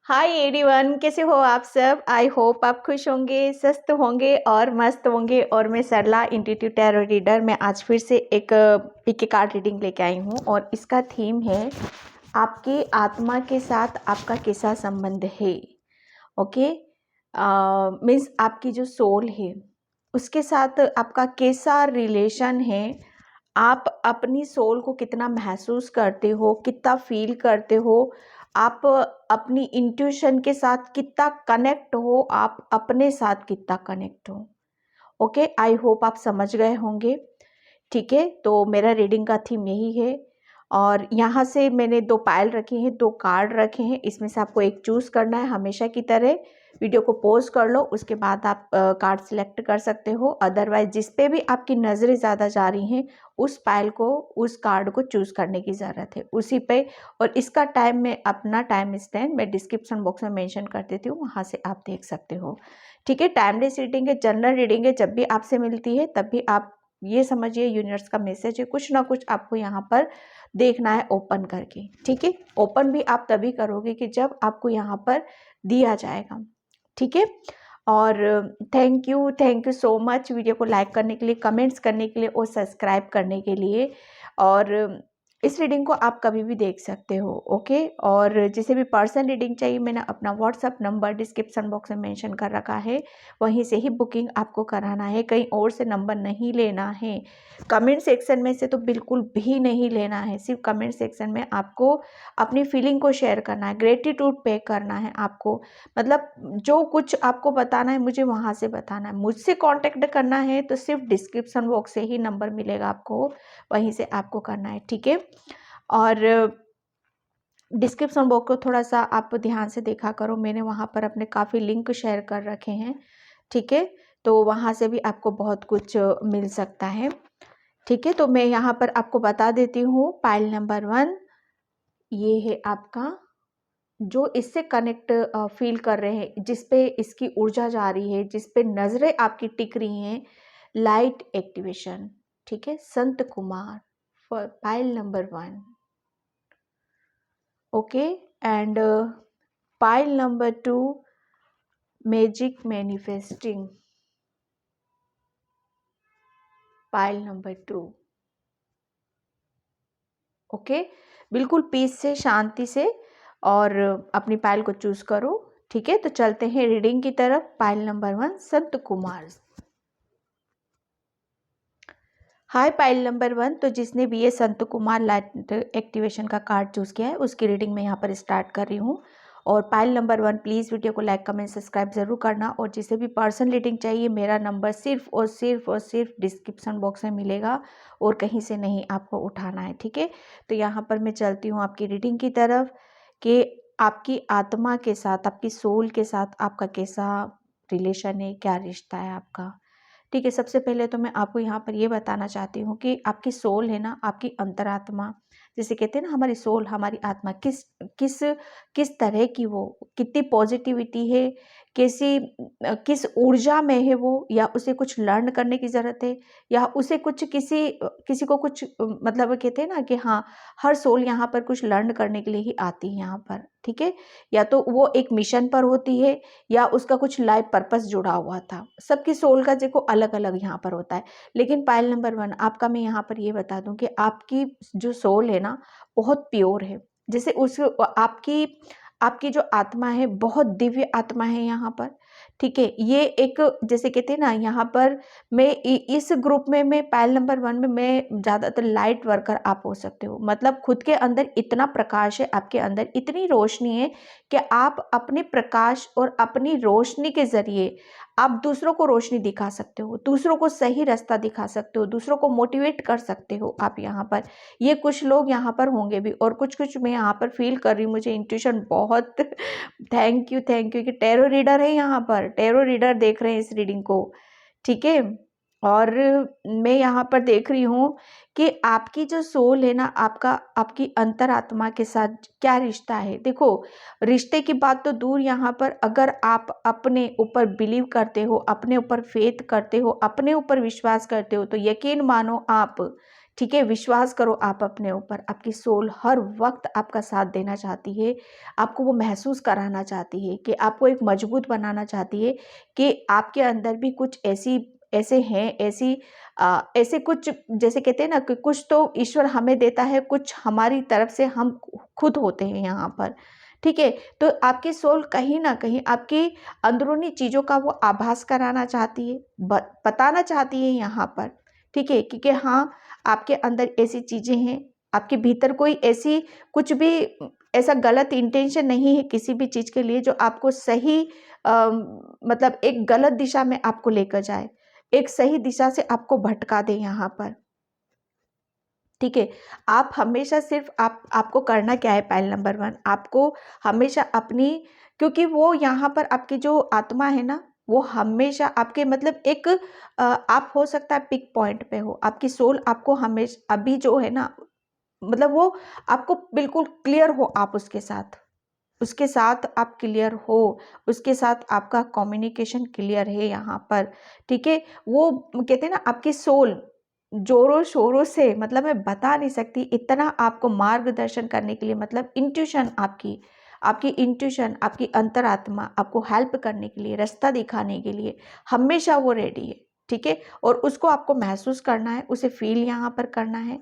Hi everyone, कैसे हो आप सब। आई होप आप खुश होंगे, स्वस्थ होंगे और मस्त होंगे। और मैं सरला इंट्यूटिव टैरो रीडर में आज फिर से एक पीके कार्ड रीडिंग लेके आई हूँ और इसका थीम है आपकी आत्मा के साथ आपका कैसा संबंध है। ओके, मीन्स आपकी जो सोल है उसके साथ आपका कैसा रिलेशन है। आप अपनी सोल को कितना महसूस करते हो, कितना फील करते हो, आप अपनी इंट्यूशन के साथ कितना कनेक्ट हो, आप अपने साथ कितना कनेक्ट हो। ओके, आई होप आप समझ गए होंगे। ठीक है, तो मेरा रीडिंग का थीम यही है और यहाँ से मैंने 2 पायल रखे हैं, 2 कार्ड रखे हैं। इसमें से आपको एक चूज़ करना है। हमेशा की तरह वीडियो को पॉज कर लो, उसके बाद आप कार्ड सिलेक्ट कर सकते हो। अदरवाइज जिस पे भी आपकी नज़रें ज़्यादा जा रही हैं उस पायल को, उस कार्ड को चूज़ करने की ज़रूरत है, उसी पे। और इसका टाइम मैं अपना टाइम स्टैंड मैं डिस्क्रिप्शन बॉक्स में मेंशन कर देती हूँ, वहाँ से आप देख सकते हो। ठीक है, टाइमलेस रीडिंग है, जनरल रीडिंग है। जब भी आपसे मिलती है तब भी आप ये समझिए यूनिवर्स का मैसेज है, कुछ ना कुछ आपको यहाँ पर देखना है ओपन करके। ठीक है, ओपन भी आप तभी करोगे कि जब आपको यहाँ पर दिया जाएगा। ठीक है, और thank you so much video को लाइक करने के लिए, कमेंट्स करने के लिए और सब्सक्राइब करने के लिए। और इस रीडिंग को आप कभी भी देख सकते हो। ओके, और जिसे भी पर्सनल रीडिंग चाहिए मैंने अपना व्हाट्सअप नंबर डिस्क्रिप्शन बॉक्स में मेंशन कर रखा है, वहीं से ही बुकिंग आपको कराना है, कहीं और से नंबर नहीं लेना है। कमेंट सेक्शन में से तो बिल्कुल भी नहीं लेना है, सिर्फ कमेंट सेक्शन में आपको अपनी फीलिंग को शेयर करना है, ग्रेटिट्यूड पे करना है आपको। मतलब जो कुछ आपको बताना है मुझे वहाँ से बताना है। मुझसे कांटेक्ट करना है तो सिर्फ डिस्क्रिप्शन बॉक्स से ही नंबर मिलेगा आपको, वहीं से आपको करना है। ठीक है, और डिस्क्रिप्शन बॉक्स को थोड़ा सा आप ध्यान से देखा करो, मैंने वहाँ पर अपने काफ़ी लिंक शेयर कर रखे हैं। ठीक है, तो वहाँ से भी आपको बहुत कुछ मिल सकता है। ठीक है, तो मैं यहाँ पर आपको बता देती हूँ। पाइल नंबर 1 ये है आपका, जो इससे कनेक्ट फील कर रहे हैं, जिस पे इसकी ऊर्जा जा रही है, जिस पे नज़रें आपकी टिक रही हैं, लाइट एक्टिवेशन। ठीक है, Sant Kumar for pile number 1। Okay, and pile number 2 magic manifesting. Pile number 2। Okay, बिल्कुल पीस से, शांति से, और अपनी पायल को चूज करो। ठीक है, तो चलते हैं रीडिंग की तरफ। Pile number 1 Sant Kumar. हाय पाइल नंबर 1, तो जिसने भी ये संत कुमार लाइट एक्टिवेशन का कार्ड चूज किया है उसकी रीडिंग मैं यहाँ पर स्टार्ट कर रही हूँ। और पाइल नंबर 1 प्लीज़ वीडियो को लाइक कमेंट सब्सक्राइब जरूर करना। और जिसे भी पर्सन रीडिंग चाहिए मेरा नंबर सिर्फ और सिर्फ और सिर्फ डिस्क्रिप्शन बॉक्स में मिलेगा और कहीं से नहीं आपको उठाना है। ठीक है, तो यहाँ पर मैं चलती हूँ आपकी रीडिंग की तरफ कि आपकी आत्मा के साथ, आपकी सोल के साथ आपका कैसा रिलेशन है, क्या रिश्ता है आपका। ठीक है, सबसे पहले तो मैं आपको यहाँ पर ये बताना चाहती हूँ कि आपकी सोल है ना, आपकी अंतरात्मा, जिसे कहते हैं ना हमारी सोल, हमारी आत्मा, किस किस किस तरह की, वो कितनी पॉजिटिविटी है, कैसी किस ऊर्जा में है वो, या उसे कुछ लर्न करने की ज़रूरत है, या उसे कुछ किसी किसी को कुछ मतलब कहते हैं ना कि हाँ, हर सोल यहाँ पर कुछ लर्न करने के लिए ही आती है यहाँ पर। ठीक है, या तो वो एक मिशन पर होती है या उसका कुछ लाइफ पर्पस जुड़ा हुआ था। सबकी सोल का देखो अलग अलग यहाँ पर होता है। लेकिन पाइल नंबर 1 आपका मैं यहाँ पर ये बता दूं कि आपकी जो सोल है ना बहुत प्योर है। जैसे उस आपकी आपकी जो आत्मा है बहुत दिव्य आत्मा है यहाँ पर। ठीक है, ये एक जैसे कहते हैं ना यहाँ पर मैं इस ग्रुप में, मैं पाइल नंबर 1 में मैं ज़्यादातर लाइट वर्कर आप हो सकते हो। मतलब खुद के अंदर इतना प्रकाश है, आपके अंदर इतनी रोशनी है कि आप अपने प्रकाश और अपनी रोशनी के ज़रिए आप दूसरों को रोशनी दिखा सकते हो, दूसरों को सही रास्ता दिखा सकते हो, दूसरों को मोटिवेट कर सकते हो आप यहाँ पर। ये कुछ लोग यहाँ पर होंगे भी, और कुछ कुछ मैं यहाँ पर फील कर रही हूँ, मुझे इंट्यूशन बहुत थैंक यू कि टैरो रीडर है यहाँ पर, टैरो रीडर देख रहे हैं इस रीडिंग को। ठीक है, और मैं यहाँ पर देख रही हूँ कि आपकी जो सोल है ना, आपका आपकी अंतरात्मा के साथ क्या रिश्ता है। देखो, रिश्ते की बात तो दूर, यहाँ पर अगर आप अपने ऊपर बिलीव करते हो, अपने ऊपर फेथ करते हो, अपने ऊपर विश्वास करते हो तो यकीन मानो आप। ठीक है, विश्वास करो आप अपने ऊपर। आपकी सोल हर वक्त आपका साथ देना चाहती है, आपको वो महसूस कराना चाहती है कि आपको एक मजबूत बनाना चाहती है कि आपके अंदर भी कुछ ऐसे हैं, ऐसे कुछ, जैसे कहते हैं ना कि कुछ तो ईश्वर हमें देता है, कुछ हमारी तरफ से हम खुद होते हैं यहाँ पर। ठीक है, तो आपकी सोल कहीं ना कहीं आपकी अंदरूनी चीज़ों का वो आभास कराना चाहती है, बताना चाहती है यहाँ पर। ठीक है, क्योंकि हाँ, आपके अंदर ऐसी चीज़ें हैं, आपके भीतर कोई ऐसी कुछ भी ऐसा गलत इंटेंशन नहीं है किसी भी चीज़ के लिए जो आपको सही मतलब एक गलत दिशा में आपको लेकर जाए, एक सही दिशा से आपको भटका दे यहाँ पर। ठीक है, आप हमेशा सिर्फ आपको करना क्या है, पाइल नंबर 1, आपको हमेशा अपनी, क्योंकि वो यहाँ पर आपकी जो आत्मा है ना, वो हमेशा आपके मतलब एक आप हो सकता है पिक पॉइंट पे हो, आपकी सोल आपको हमेशा अभी जो है ना, मतलब वो आपको बिल्कुल क्लियर हो, आप उसके साथ आप क्लियर हो, उसके साथ आपका कम्युनिकेशन क्लियर है यहाँ पर। ठीक है, वो कहते हैं ना आपकी सोल जोरों शोरों से, मतलब मैं बता नहीं सकती इतना आपको मार्गदर्शन करने के लिए, मतलब इंट्यूशन आपकी इंट्यूशन, आपकी अंतरात्मा आपको हेल्प करने के लिए, रास्ता दिखाने के लिए हमेशा वो रेडी है। ठीक है, और उसको आपको महसूस करना है, उसे फील यहाँ पर करना है।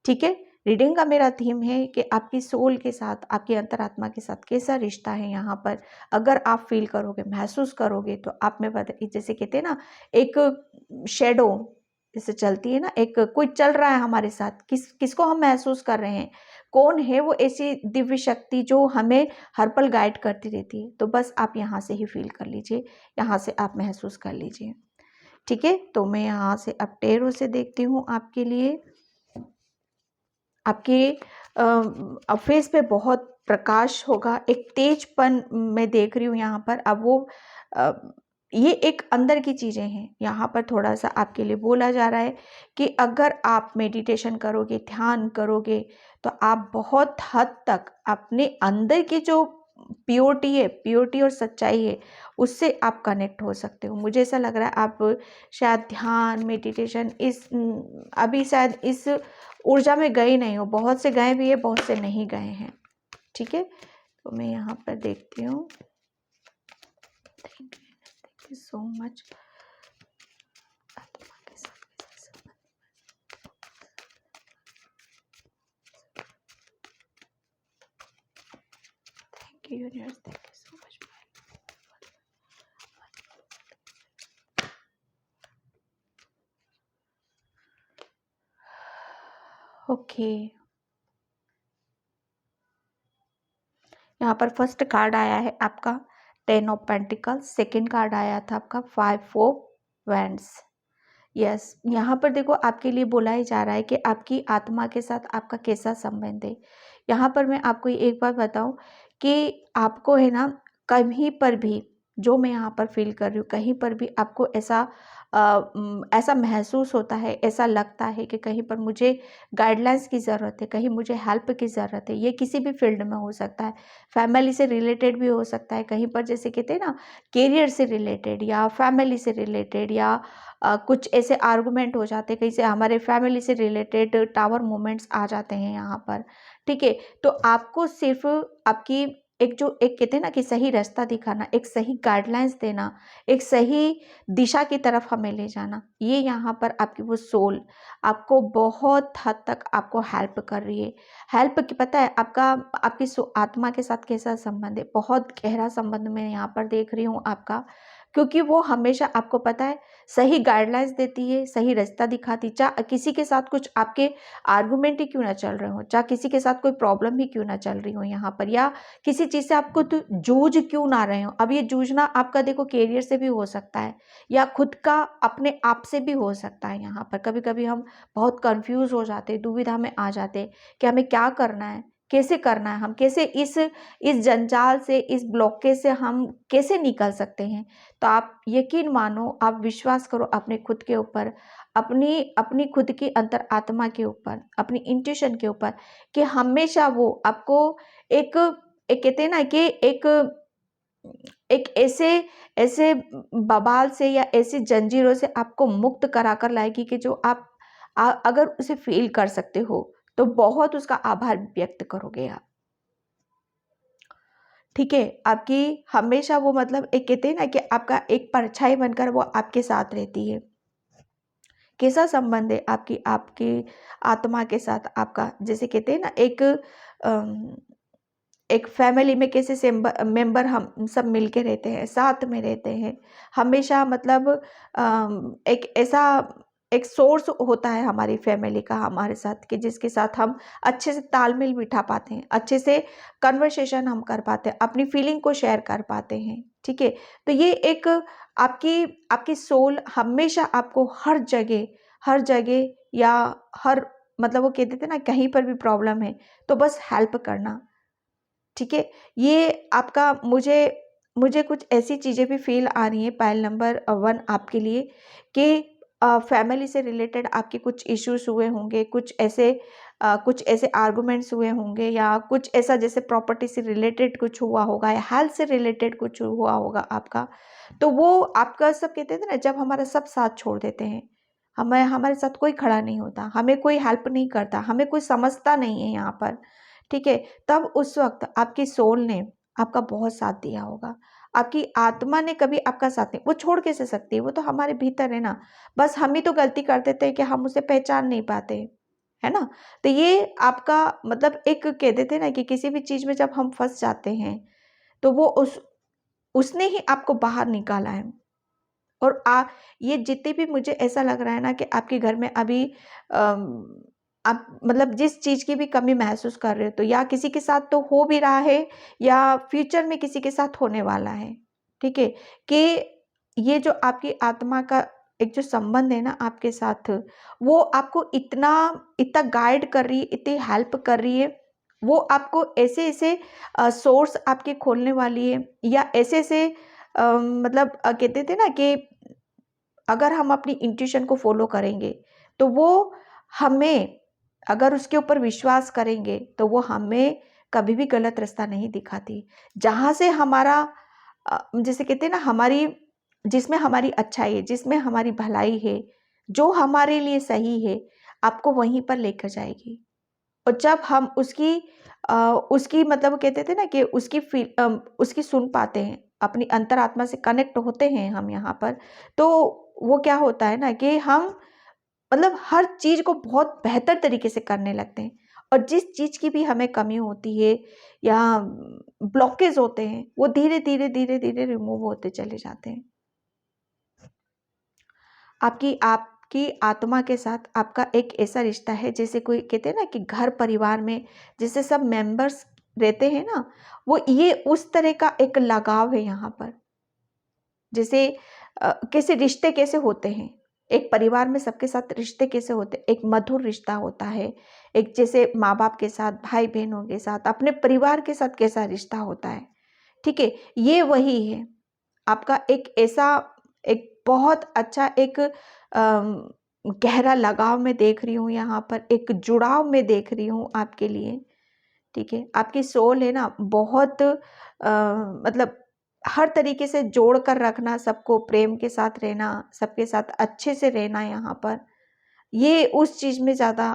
ठीक है, रीडिंग का मेरा थीम है कि आपकी सोल के साथ, आपकी अंतरात्मा के साथ कैसा रिश्ता है यहाँ पर। अगर आप फील करोगे, महसूस करोगे, तो आप में बता, जैसे कहते हैं ना एक शेडो जैसे चलती है ना, एक कोई चल रहा है हमारे साथ, किसको हम महसूस कर रहे हैं, कौन है वो ऐसी दिव्य शक्ति जो हमें हर पल गाइड करती रहती है। तो बस आप यहाँ से ही फील कर लीजिए, यहाँ से आप महसूस कर लीजिए। ठीक है, तो मैं यहाँ से अब टेरो से देखती हूँ आपके लिए। आपके फेस पे बहुत प्रकाश होगा, एक तेजपन मैं देख रही हूँ यहाँ पर। अब वो अ, ये एक अंदर की चीज़ें हैं, यहाँ पर थोड़ा सा आपके लिए बोला जा रहा है कि अगर आप मेडिटेशन करोगे, ध्यान करोगे, तो आप बहुत हद तक अपने अंदर की जो प्योरिटी और सच्चाई है, उससे आप कनेक्ट हो सकते हो। मुझे ऐसा लग रहा है आप शायद ध्यान, मेडिटेशन अभी शायद इस ऊर्जा में गए नहीं हो, बहुत से गए भी है, बहुत से नहीं गए हैं। ठीक है, तो मैं यहाँ पर देखती हूँ। Thank you so much. Thank you universe, thank you so much. Okay, यहाँ पर फर्स्ट कार्ड आया है आपका 10 ऑफ पेंटिकल्स, सेकेंड कार्ड आया था आपका 5 ऑफ वैंड्स। यस, यहाँ पर देखो आपके लिए बोला ही जा रहा है कि आपकी आत्मा के साथ आपका कैसा संबंध है। यहाँ पर मैं आपको एक बात बताऊँ कि आपको है ना, कहीं पर भी, जो मैं यहाँ पर फील कर रही हूँ, कहीं पर भी आपको ऐसा महसूस होता है, ऐसा लगता है कि कहीं पर मुझे गाइडलाइंस की ज़रूरत है, कहीं मुझे हेल्प की ज़रूरत है। ये किसी भी फील्ड में हो सकता है, फैमिली से रिलेटेड भी हो सकता है, कहीं पर जैसे कहते हैं ना कैरियर से रिलेटेड या फैमिली से रिलेटेड, या कुछ ऐसे आर्गुमेंट हो जाते हैं, कहीं से हमारे फैमिली से रिलेटेड टावर मोमेंट्स आ जाते हैं यहाँ पर। ठीक है, तो आपको सिर्फ आपकी एक कहते हैं ना कि सही रास्ता दिखाना, एक सही गाइडलाइंस देना, एक सही दिशा की तरफ हमें ले जाना, ये यहाँ पर आपकी वो सोल आपको बहुत हद तक आपको हेल्प कर रही है। हेल्प की पता है आपकी आत्मा के साथ कैसा संबंध है, बहुत गहरा संबंध मैं यहाँ पर देख रही हूँ आपका, क्योंकि वो हमेशा आपको पता है सही गाइडलाइंस देती है, सही रास्ता दिखाती, चाहे किसी के साथ कुछ आपके आर्गुमेंट ही क्यों ना चल रहे हो, चाहे किसी के साथ कोई प्रॉब्लम ही क्यों ना चल रही हो यहाँ पर, या किसी चीज़ से आपको तो जूझ क्यों ना रहे हो। अब ये जूझना आपका देखो कैरियर से भी हो सकता है, या खुद का अपने आप से भी हो सकता है। यहाँ पर कभी कभी हम बहुत कंफ्यूज हो जाते, दुविधा में आ जाते कि हमें क्या करना है, कैसे करना है, हम कैसे इस जंजाल से, इस ब्लॉकेज से हम कैसे निकल सकते हैं। तो आप यकीन मानो, आप विश्वास करो अपने खुद के ऊपर, अपनी अपनी खुद की अंतर आत्मा के ऊपर, अपनी इंट्यूशन के ऊपर, कि हमेशा वो आपको एक एक कहते हैं ना कि एक ऐसे ऐसे बवाल से या ऐसी जंजीरों से आपको मुक्त करा कर लाएगी कि जो अगर उसे फील कर सकते हो तो बहुत उसका आभार व्यक्त करोगे आप। ठीक है, आपकी हमेशा वो मतलब एक कहते हैं ना कि आपका एक परछाई बनकर वो आपके साथ रहती है। कैसा संबंध है आपकी आपकी आत्मा के साथ आपका, जैसे कहते हैं ना एक फैमिली में कैसे मेंबर हम सब मिलके रहते हैं, साथ में रहते हैं हमेशा, मतलब एक ऐसा एक सोर्स होता है हमारी फैमिली का हमारे साथ, कि जिसके साथ हम अच्छे से तालमेल बिठा पाते हैं, अच्छे से कन्वर्सेशन हम कर पाते हैं, अपनी फीलिंग को शेयर कर पाते हैं। ठीक है, तो ये एक आपकी आपकी सोल हमेशा आपको हर जगह या हर मतलब वो कहते थे ना, कहीं पर भी प्रॉब्लम है तो बस हेल्प करना। ठीक है, ये आपका मुझे मुझे कुछ ऐसी चीज़ें भी फ़ील आ रही हैं पाइल नंबर 1 आपके लिए, कि फैमिली से रिलेटेड आपके कुछ इश्यूज़ हुए होंगे, कुछ ऐसे आर्गुमेंट्स हुए होंगे, या कुछ ऐसा जैसे प्रॉपर्टी से रिलेटेड कुछ हुआ होगा, या हेल्थ से रिलेटेड कुछ हुआ होगा आपका। तो वो आपका सब कहते थे ना, जब हमारा सब साथ छोड़ देते हैं, हमारे साथ कोई खड़ा नहीं होता, हमें कोई हेल्प नहीं करता, हमें कोई समझता नहीं है यहाँ पर। ठीक है, तब उस वक़्त आपकी सोल ने आपका बहुत साथ दिया होगा। आपकी आत्मा ने कभी आपका साथ नहीं, वो छोड़ कैसे सकती है? वो तो हमारे भीतर है ना। बस हम ही तो गलती कर देते हैं कि हम उसे पहचान नहीं पाते, है ना? तो ये आपका मतलब एक कह देते हैं ना कि किसी भी चीज़ में जब हम फँस जाते हैं, तो वो उसने ही आपको बाहर निकाला है। और ये जितने भी मुझे ऐसा लग रहा है ना कि आपके घर में अभी आप मतलब जिस चीज़ की भी कमी महसूस कर रहे हो, तो या किसी के साथ तो हो भी रहा है, या फ्यूचर में किसी के साथ होने वाला है। ठीक है, कि ये जो आपकी आत्मा का एक जो संबंध है ना आपके साथ, वो आपको इतना इतना गाइड कर रही है, इतनी हेल्प कर रही है। वो आपको ऐसे-ऐसे सोर्स आपके खोलने वाली है, या ऐसे-ऐसे मतलब कहते थे ना कि अगर हम अपनी इंट्यूशन को फॉलो करेंगे, तो वो हमें अगर उसके ऊपर विश्वास करेंगे, तो वो हमें कभी भी गलत रास्ता नहीं दिखाती। जहाँ से हमारा जैसे कहते हैं ना, हमारी जिसमें हमारी अच्छाई है, जिसमें हमारी भलाई है, जो हमारे लिए सही है, आपको वहीं पर लेकर जाएगी। और जब हम उसकी मतलब कहते थे ना कि उसकी सुन पाते हैं, अपनी अंतरात्मा से कनेक्ट होते हैं हम यहाँ पर, तो वो क्या होता है ना कि हम मतलब हर चीज़ को बहुत बेहतर तरीके से करने लगते हैं। और जिस चीज़ की भी हमें कमी होती है, या ब्लॉकेज होते हैं, वो धीरे-धीरे रिमूव होते चले जाते हैं। आपकी आत्मा के साथ आपका एक ऐसा रिश्ता है, जैसे कोई कहते हैं ना कि घर परिवार में जैसे सब मेंबर्स रहते हैं ना, वो ये उस तरह का एक लगाव है यहाँ पर। जैसे कैसे रिश्ते कैसे होते हैं, एक परिवार में सबके साथ रिश्ते कैसे होते हैं, एक मधुर रिश्ता होता है। एक जैसे माँ बाप के साथ, भाई बहनों के साथ, अपने परिवार के साथ कैसा रिश्ता होता है। ठीक है, ये वही है आपका एक ऐसा एक बहुत अच्छा एक गहरा लगाव मैं देख रही हूँ यहाँ पर, एक जुड़ाव मैं देख रही हूँ आपके लिए। ठीक है, आपकी सोल है ना बहुत मतलब हर तरीके से जोड़ कर रखना, सबको प्रेम के साथ रहना, सबके साथ अच्छे से रहना यहाँ पर, ये उस चीज़ में ज़्यादा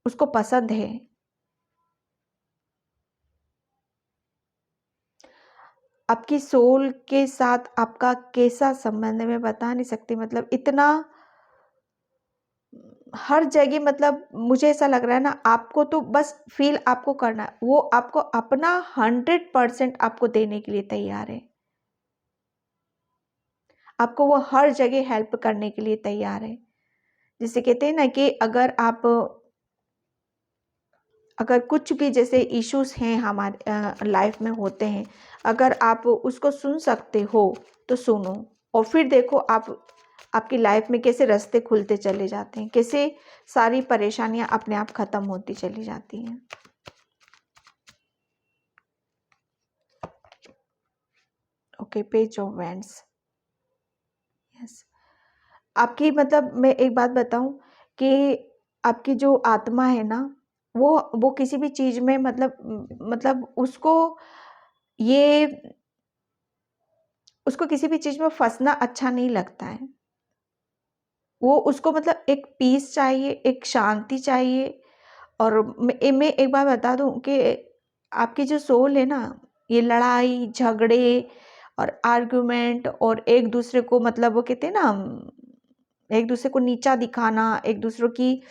उसको पसंद है। आपकी सोल के साथ आपका कैसा संबंध है मैं बता नहीं सकती, मतलब इतना हर जगह, मतलब मुझे ऐसा लग रहा है ना, आपको तो बस फ़ील आपको करना है, वो आपको अपना 100% आपको देने के लिए तैयार है। आपको वो हर जगह हेल्प करने के लिए तैयार है। जिसे कहते हैं ना कि अगर कुछ भी जैसे इश्यूज़ हैं हमारे लाइफ़ में होते हैं, अगर आप उसको सुन सकते हो, तो सुनो, और फिर देखो आपकी लाइफ़ में कैसे रास्ते खुलते चले जाते हैं, कैसे सारी परेशानियाँ अपने आप ख़त्म होती चली जाती हैं। Okay, page of wands. Yes, आपकी मतलब मैं एक बात बताऊँ कि आपकी जो आत्मा है ना, वो किसी भी चीज़ में मतलब ये उसको किसी भी चीज़ में फँसना अच्छा नहीं लगता है। वो उसको मतलब एक पीस चाहिए, एक शांति चाहिए। और मैं एक बात बता दूं कि आपकी जो सोल है ना, ये लड़ाई झगड़े और आर्गुमेंट और एक दूसरे को मतलब वो कहते हैं ना, एक दूसरे को नीचा दिखाना, एक दूसरे की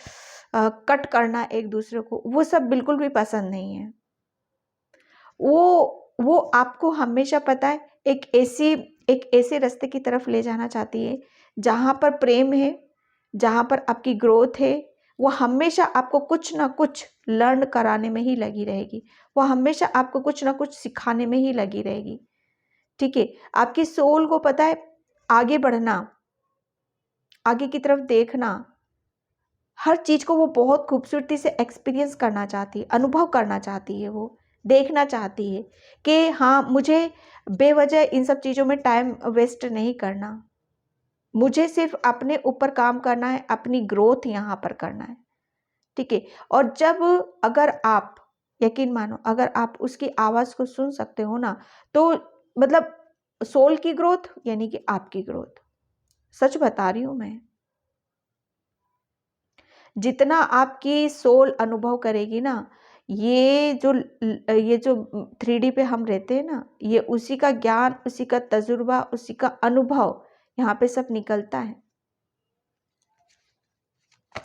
कट करना एक दूसरे को, वो सब बिल्कुल भी पसंद नहीं है। वो आपको हमेशा पता है एक ऐसे रास्ते की तरफ ले जाना चाहती है जहां पर प्रेम है, जहां पर आपकी ग्रोथ है। वो हमेशा आपको कुछ ना कुछ लर्न कराने में ही लगी रहेगी, वो हमेशा आपको कुछ ना कुछ सिखाने में ही लगी रहेगी। ठीक है, आपकी सोल को पता है आगे बढ़ना, आगे की तरफ देखना, हर चीज को वो बहुत खूबसूरती से एक्सपीरियंस करना चाहती है, अनुभव करना चाहती है, वो देखना चाहती है कि हाँ, मुझे बेवजह इन सब चीज़ों में टाइम वेस्ट नहीं करना, मुझे सिर्फ अपने ऊपर काम करना है, अपनी ग्रोथ यहाँ पर करना है। ठीक है, और जब अगर आप यकीन मानो, अगर आप उसकी आवाज़ को सुन सकते हो ना, तो मतलब सोल की ग्रोथ यानी कि आपकी ग्रोथ, सच बता रही हूँ मैं। जितना आपकी सोल अनुभव करेगी ना, ये जो 3D पे हम रहते हैं ना, ये उसी का ज्ञान, उसी का तजुर्बा, उसी का अनुभव यहाँ पे सब निकलता है।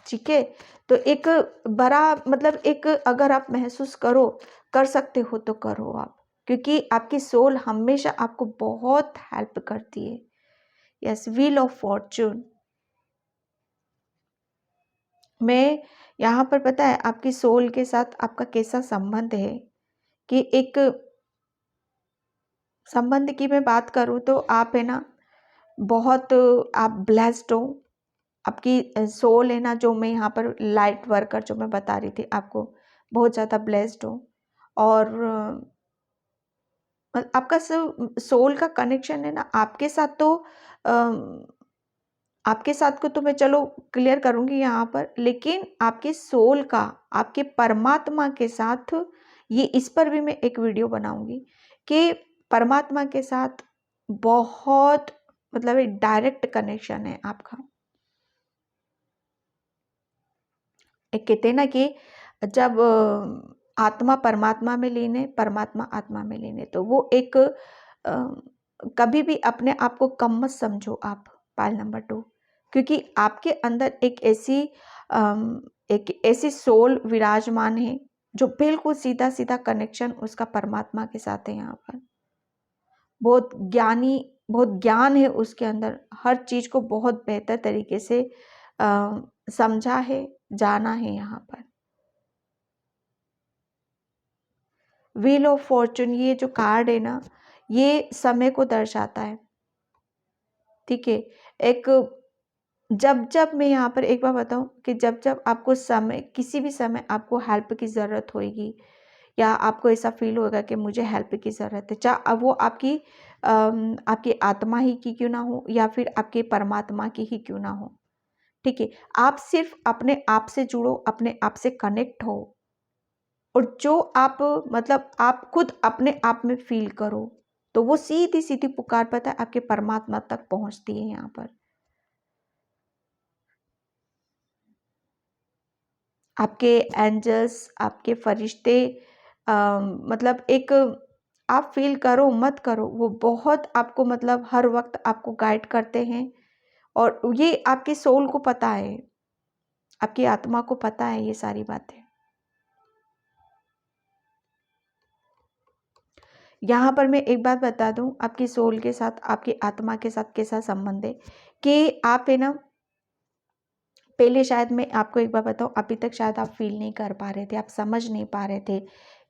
ठीक है, तो एक बड़ा मतलब एक अगर आप महसूस कर सकते हो तो करो आप, क्योंकि आपकी सोल हमेशा आपको बहुत हेल्प करती है। यस, व्हील ऑफ फॉर्चून में यहाँ पर पता है आपकी सोल के साथ आपका कैसा संबंध है, कि एक संबंध की मैं बात करूँ तो आप है ना, बहुत आप ब्लेस्ड हो। आपकी सोल है ना, जो मैं यहाँ पर लाइट वर्कर जो मैं बता रही थी आपको, बहुत ज़्यादा ब्लेस्ड हो। और आपका सोल का कनेक्शन है ना आपके साथ, तो आपके साथ को तो मैं चलो क्लियर करूँगी यहाँ पर, लेकिन आपके सोल का आपके परमात्मा के साथ, ये इस पर भी मैं एक वीडियो बनाऊँगी कि परमात्मा के साथ बहुत मतलब एक डायरेक्ट कनेक्शन है आपका। एक कहते हैं ना कि जब आत्मा परमात्मा में लीन है, परमात्मा आत्मा में लीन है, तो वो एक कभी भी अपने आप को कम मत समझो आप, पायल नंबर 2, क्योंकि आपके अंदर एक ऐसी सोल विराजमान है जो बिल्कुल सीधा सीधा कनेक्शन उसका परमात्मा के साथ है। यहाँ पर बहुत ज्ञानी, बहुत ज्ञान है उसके अंदर, हर चीज को बहुत बेहतर तरीके से समझा है, जाना है। यहाँ पर व्हील ऑफ फॉर्चून, ये जो कार्ड है ना, ये समय को दर्शाता है। ठीक है, एक जब जब मैं यहाँ पर एक बार बताऊं कि जब जब आपको समय, किसी भी समय आपको हेल्प की ज़रूरत होगी, या आपको ऐसा फील होगा कि मुझे हेल्प की ज़रूरत है, चाहे अब वो आपकी आत्मा ही की क्यों ना हो, या फिर आपके परमात्मा की ही क्यों ना हो। ठीक है, आप सिर्फ अपने आप से जुड़ो, अपने आप से कनेक्ट हो, और जो आप मतलब आप खुद अपने आप में फील करो, तो वो सीधी सीधी पुकार पता है आपके परमात्मा तक पहुंचती है। यहाँ पर आपके एंजल्स, आपके फरिश्ते, मतलब एक आप फील करो मत करो, वो बहुत आपको मतलब हर वक्त आपको गाइड करते हैं। और ये आपकी सोल को पता है, आपकी आत्मा को पता है ये सारी बातें। यहाँ पर मैं एक बात बता दूं, आपकी सोल के साथ, आपकी आत्मा के साथ कैसा संबंध है, कि आप है ना, पहले शायद मैं आपको एक बार बताऊं, अभी तक शायद आप फील नहीं कर पा रहे थे, आप समझ नहीं पा रहे थे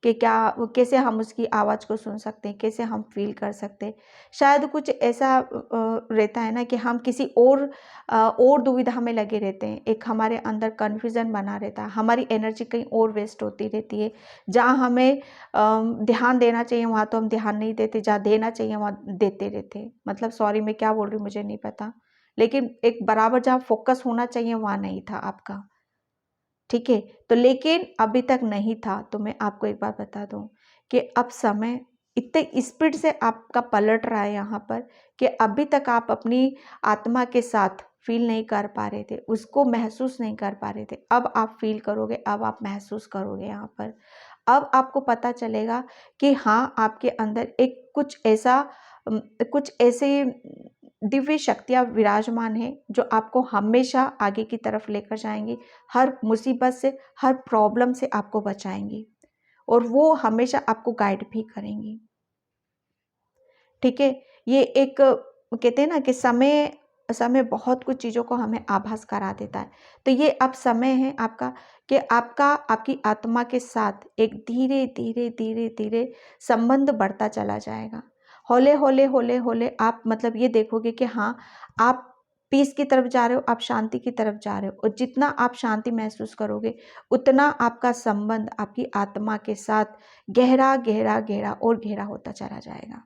कि क्या, कैसे हम उसकी आवाज़ को सुन सकते हैं, कैसे हम फील कर सकते हैं। शायद कुछ ऐसा रहता है ना कि हम किसी और दुविधा में लगे रहते हैं, एक हमारे अंदर कन्फ्यूज़न बना रहता है, हमारी एनर्जी कहीं और वेस्ट होती रहती है। जहाँ हमें ध्यान देना चाहिए वहाँ तो हम ध्यान नहीं देते, जहाँ देना चाहिए वहाँ देते रहते हैं। मतलब सॉरी, मैं क्या बोल रही हूँ मुझे नहीं पता, लेकिन एक बराबर जहाँ फोकस होना चाहिए वहाँ नहीं था आपका। ठीक है, तो लेकिन अभी तक नहीं था, तो मैं आपको एक बात बता दूं कि अब समय इतने स्पीड से आपका पलट रहा है यहाँ पर, कि अभी तक आप अपनी आत्मा के साथ फील नहीं कर पा रहे थे, उसको महसूस नहीं कर पा रहे थे, अब आप फील करोगे, अब आप महसूस करोगे यहाँ पर। अब आपको पता चलेगा कि हाँ, आपके अंदर एक कुछ ऐसे दिव्य शक्तियाँ विराजमान हैं जो आपको हमेशा आगे की तरफ लेकर जाएंगी, हर मुसीबत से, हर प्रॉब्लम से आपको बचाएंगी और वो हमेशा आपको गाइड भी करेंगी। ठीक है, ये एक कहते हैं ना कि समय समय बहुत कुछ चीज़ों को हमें आभास करा देता है। तो ये अब समय है आपका कि आपकी आत्मा के साथ एक धीरे धीरे धीरे धीरे संबंध बढ़ता चला जाएगा। हौले हौले हौले हौले आप मतलब ये देखोगे कि हाँ, आप पीस की तरफ जा रहे हो, आप शांति की तरफ जा रहे हो, और जितना आप शांति महसूस करोगे उतना आपका संबंध आपकी आत्मा के साथ गहरा गहरा गहरा और गहरा होता चला जाएगा।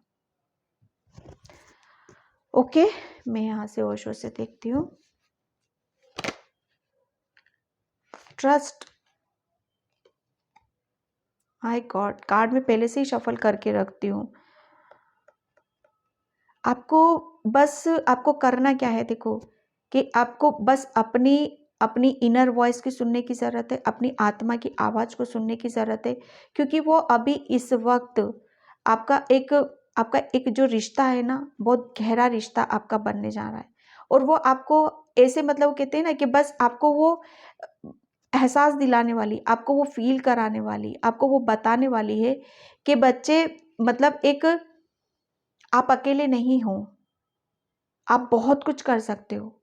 ओके, मैं यहाँ से ओशो से देखती हूँ। ट्रस्ट, माय गॉड, कार्ड में पहले से ही शफल करके रखती हूँ। आपको करना क्या है, देखो कि आपको बस अपनी अपनी इनर वॉइस की सुनने की ज़रूरत है, अपनी आत्मा की आवाज़ को सुनने की ज़रूरत है, क्योंकि वो अभी इस वक्त आपका एक जो रिश्ता है ना, बहुत गहरा रिश्ता आपका बनने जा रहा है। और वो आपको ऐसे मतलब कहते हैं ना कि बस आपको वो एहसास दिलाने वाली, आपको वो फील कराने वाली, आपको वो बताने वाली है कि बच्चे मतलब एक आप अकेले नहीं हो, आप बहुत कुछ कर सकते हो।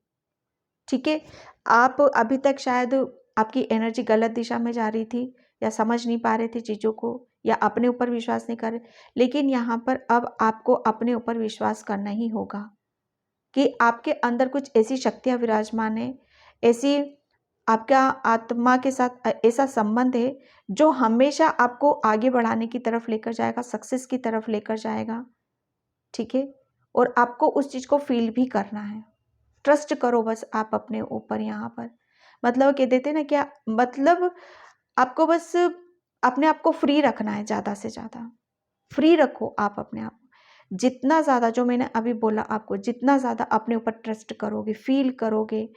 ठीक है, आप अभी तक शायद आपकी एनर्जी गलत दिशा में जा रही थी, या समझ नहीं पा रहे थे चीज़ों को, या अपने ऊपर विश्वास नहीं कर रहे, लेकिन यहाँ पर अब आपको अपने ऊपर विश्वास करना ही होगा कि आपके अंदर कुछ ऐसी शक्तियाँ विराजमान है, ऐसी आपका आत्मा के साथ ऐसा संबंध है जो हमेशा आपको आगे बढ़ाने की तरफ लेकर जाएगा, सक्सेस की तरफ लेकर जाएगा। ठीक है, और आपको उस चीज़ को फील भी करना है। ट्रस्ट करो बस आप अपने ऊपर यहाँ पर। मतलब कह देते ना क्या, मतलब आपको बस अपने आप को फ्री रखना है, ज़्यादा से ज़्यादा फ्री रखो आप अपने आप को। जितना ज़्यादा, जो मैंने अभी बोला आपको, जितना ज़्यादा अपने ऊपर ट्रस्ट करोगे, फील करोगे,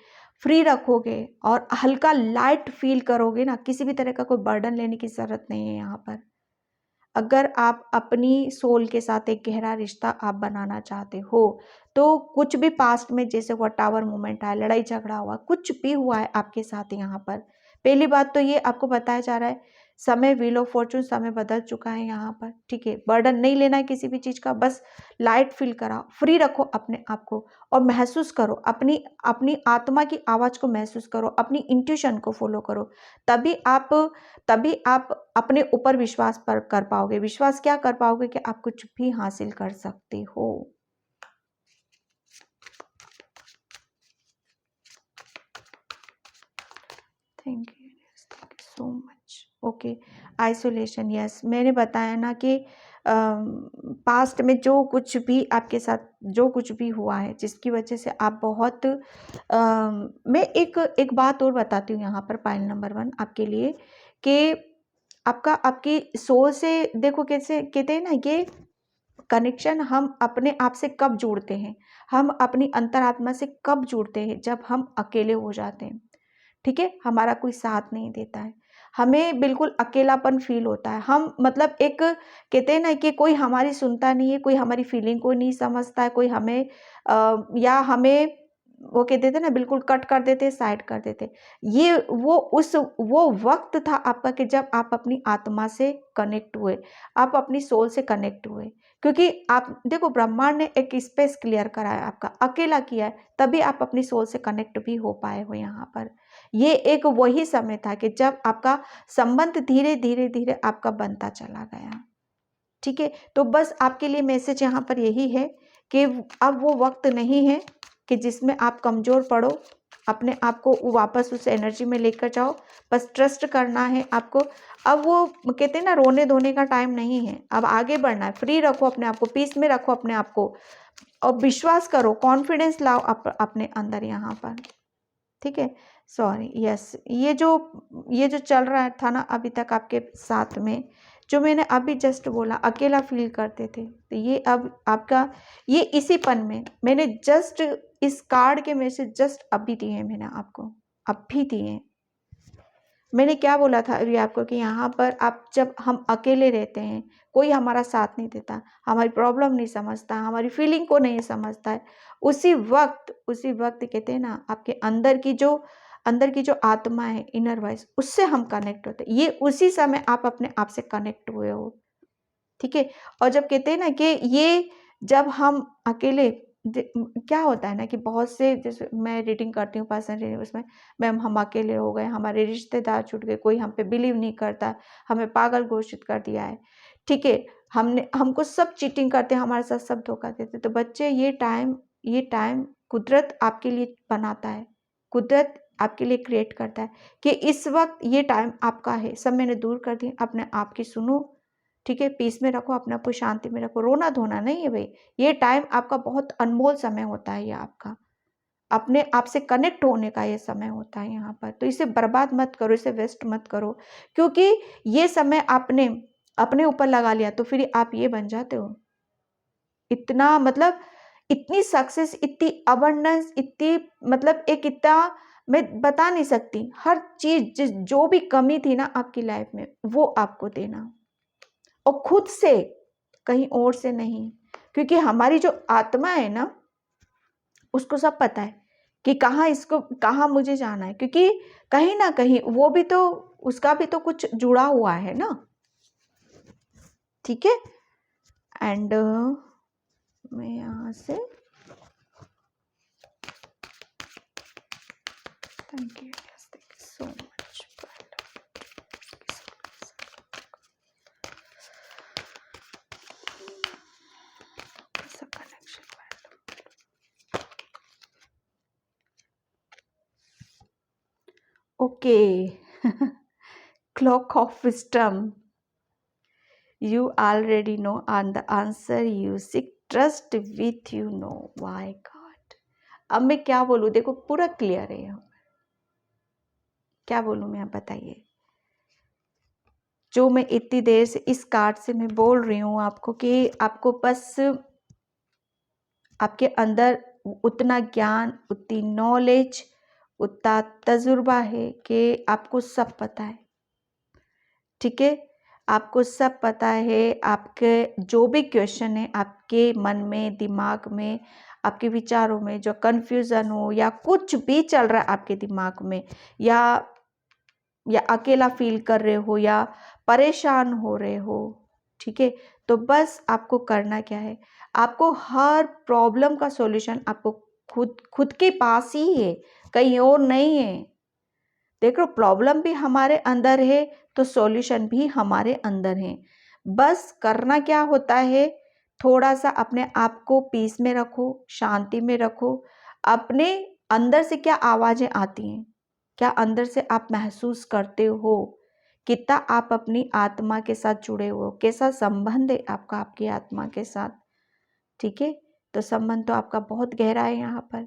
फ्री रखोगे और हल्का लाइट फील करोगे ना, किसी भी तरह का कोई बर्डन लेने की ज़रूरत नहीं है यहाँ पर। अगर आप अपनी सोल के साथ एक गहरा रिश्ता आप बनाना चाहते हो, तो कुछ भी पास्ट में जैसे वो टावर मोमेंट आया, लड़ाई झगड़ा हुआ, कुछ भी हुआ है आपके साथ यहाँ पर, पहली बात तो ये आपको बताया जा रहा है, समय व्हील ऑफ फॉर्चून, समय बदल चुका है यहाँ पर। ठीक है, बर्डन नहीं लेना है किसी भी चीज़ का, बस लाइट फील कराओ, फ्री रखो अपने आप को और महसूस करो, अपनी अपनी आत्मा की आवाज़ को महसूस करो, अपनी इंट्यूशन को फॉलो करो। तभी आप अपने ऊपर विश्वास पर कर पाओगे। विश्वास क्या कर पाओगे कि आप कुछ भी हासिल कर सकते हो। Thank you so much. Okay, isolation, yes, मैंने बताया ना कि पास्ट में जो कुछ भी आपके साथ जो कुछ भी हुआ है, जिसकी वजह से आप बहुत मैं एक बात और बताती हूँ यहाँ पर पाइल नंबर 1 आपके लिए, कि आपकी सोच से देखो, कैसे कहते हैं ना, ये कनेक्शन हम अपने आप से कब जुड़ते हैं, हम अपनी अंतरात्मा से कब जुड़ते हैं, जब हम अकेले हो जाते हैं। ठीक है, हमारा कोई साथ नहीं देता है, हमें बिल्कुल अकेलापन फील होता है, हम मतलब एक कहते हैं ना कि कोई हमारी सुनता नहीं है, कोई हमारी फीलिंग को नहीं समझता है, कोई हमें या हमें वो कहते थे ना, बिल्कुल कट कर देते, साइड कर देते। ये वो वक्त था आपका कि जब आप अपनी आत्मा से कनेक्ट हुए, आप अपनी सोल से कनेक्ट हुए, क्योंकि आप देखो, ब्रह्मांड ने एक स्पेस क्लियर करा है, आपका अकेला किया है, तभी आप अपनी सोल से कनेक्ट भी हो पाए हो यहाँ पर। ये एक वही समय था कि जब आपका संबंध धीरे धीरे धीरे आपका बनता चला गया। ठीक है, तो बस आपके लिए मैसेज यहाँ पर यही है कि अब वो वक्त नहीं है कि जिसमें आप कमज़ोर पड़ो, अपने आप को वापस उस एनर्जी में लेकर जाओ, बस ट्रस्ट करना है आपको। अब वो कहते हैं ना, रोने धोने का टाइम नहीं है, अब आगे बढ़ना है, फ्री रखो अपने आप को, पीस में रखो अपने आप को और विश्वास करो, कॉन्फिडेंस लाओ अपने अंदर यहाँ पर। ठीक है, सॉरी, यस, ये जो चल रहा था ना अभी तक आपके साथ में, जो मैंने अभी जस्ट बोला अकेला फील करते थे, तो ये अब आपका ये इसी पन में मैंने जस्ट इस कार्ड के मैसेज जस्ट अभी दिए हैं, मैंने आपको अभी दिए हैं। मैंने क्या बोला था अभी आपको कि यहाँ पर आप जब हम अकेले रहते हैं, कोई हमारा साथ नहीं देता, हमारी प्रॉब्लम नहीं समझता, हमारी फीलिंग को नहीं समझता है, उसी वक्त कहते हैं ना, आपके अंदर की जो आत्मा है, इनर वॉइस, उससे हम कनेक्ट होते हैं। ये उसी समय आप अपने आप से कनेक्ट हुए हो, ठीक है। और जब कहते हैं ना कि ये जब हम अकेले क्या होता है ना कि बहुत से, जैसे मैं रीडिंग करती हूँ पर्सनल रीडिंग, उसमें मैम हम अकेले हो गए, हमारे रिश्तेदार छूट गए, कोई हम पे बिलीव नहीं करता, हमें पागल घोषित कर दिया है, ठीक है, हमको सब चीटिंग करते हैं, हमारे साथ सब धोखा देते। तो बच्चे ये टाइम कुदरत आपके लिए बनाता है, कुदरत आपके लिए क्रिएट करता है कि इस वक्त ये टाइम आपका है। सब मैंने दूर कर दिया, अपने आप की सुनो, ठीक है, पीस में रखो, अपने आप को शांति में रखो, रोना धोना नहीं है भाई। ये टाइम आपका बहुत अनमोल समय होता है, ये आपका अपने आप से कनेक्ट होने का ये समय होता है यहाँ पर। तो इसे बर्बाद मत करो, इसे वेस्ट मत करो, क्योंकि ये समय आपने अपने ऊपर लगा लिया तो फिर आप ये बन जाते हो। इतना मतलब इतनी सक्सेस, इतनी अबंडेंस, इतनी मतलब एक इतना मैं बता नहीं सकती, हर चीज जो भी कमी थी ना आपकी लाइफ में, वो आपको देना, और खुद से, कहीं और से नहीं। क्योंकि हमारी जो आत्मा है ना, उसको सब पता है कि कहाँ मुझे जाना है, क्योंकि कहीं ना कहीं वो भी तो, उसका भी तो कुछ जुड़ा हुआ है ना, ठीक है। एंड मैं यहाँ से thank you so much. Okay. Clock of wisdom. You already know, and the answer you seek, trust with you know. Why God? अब मैं क्या बोलूँ, देखो पूरा क्लियर है यहाँ, क्या बोलूँ मैं, आप बताइए। जो मैं इतनी देर से इस कार्ड से मैं बोल रही हूँ आपको कि आपको बस आपके अंदर उतना ज्ञान, उतनी नॉलेज, उतना तजुर्बा है कि आपको सब पता है, ठीक है, आपको सब पता है। आपके जो भी क्वेश्चन है आपके मन में, दिमाग में, आपके विचारों में जो कन्फ्यूज़न हो या कुछ भी चल रहा है आपके दिमाग में, या अकेला फील कर रहे हो या परेशान हो रहे हो, ठीक है, तो बस आपको करना क्या है, आपको हर प्रॉब्लम का सॉल्यूशन आपको खुद के पास ही है, कहीं और नहीं है। देखो प्रॉब्लम भी हमारे अंदर है तो सॉल्यूशन भी हमारे अंदर है। बस करना क्या होता है, थोड़ा सा अपने आप को पीस में रखो, शांति में रखो। अपने अंदर से क्या आवाज़ें आती हैं, क्या अंदर से आप महसूस करते हो, कितना आप अपनी आत्मा के साथ जुड़े हो, कैसा संबंध है आपका आपकी आत्मा के साथ, ठीक है। तो संबंध तो आपका बहुत गहरा है यहाँ पर,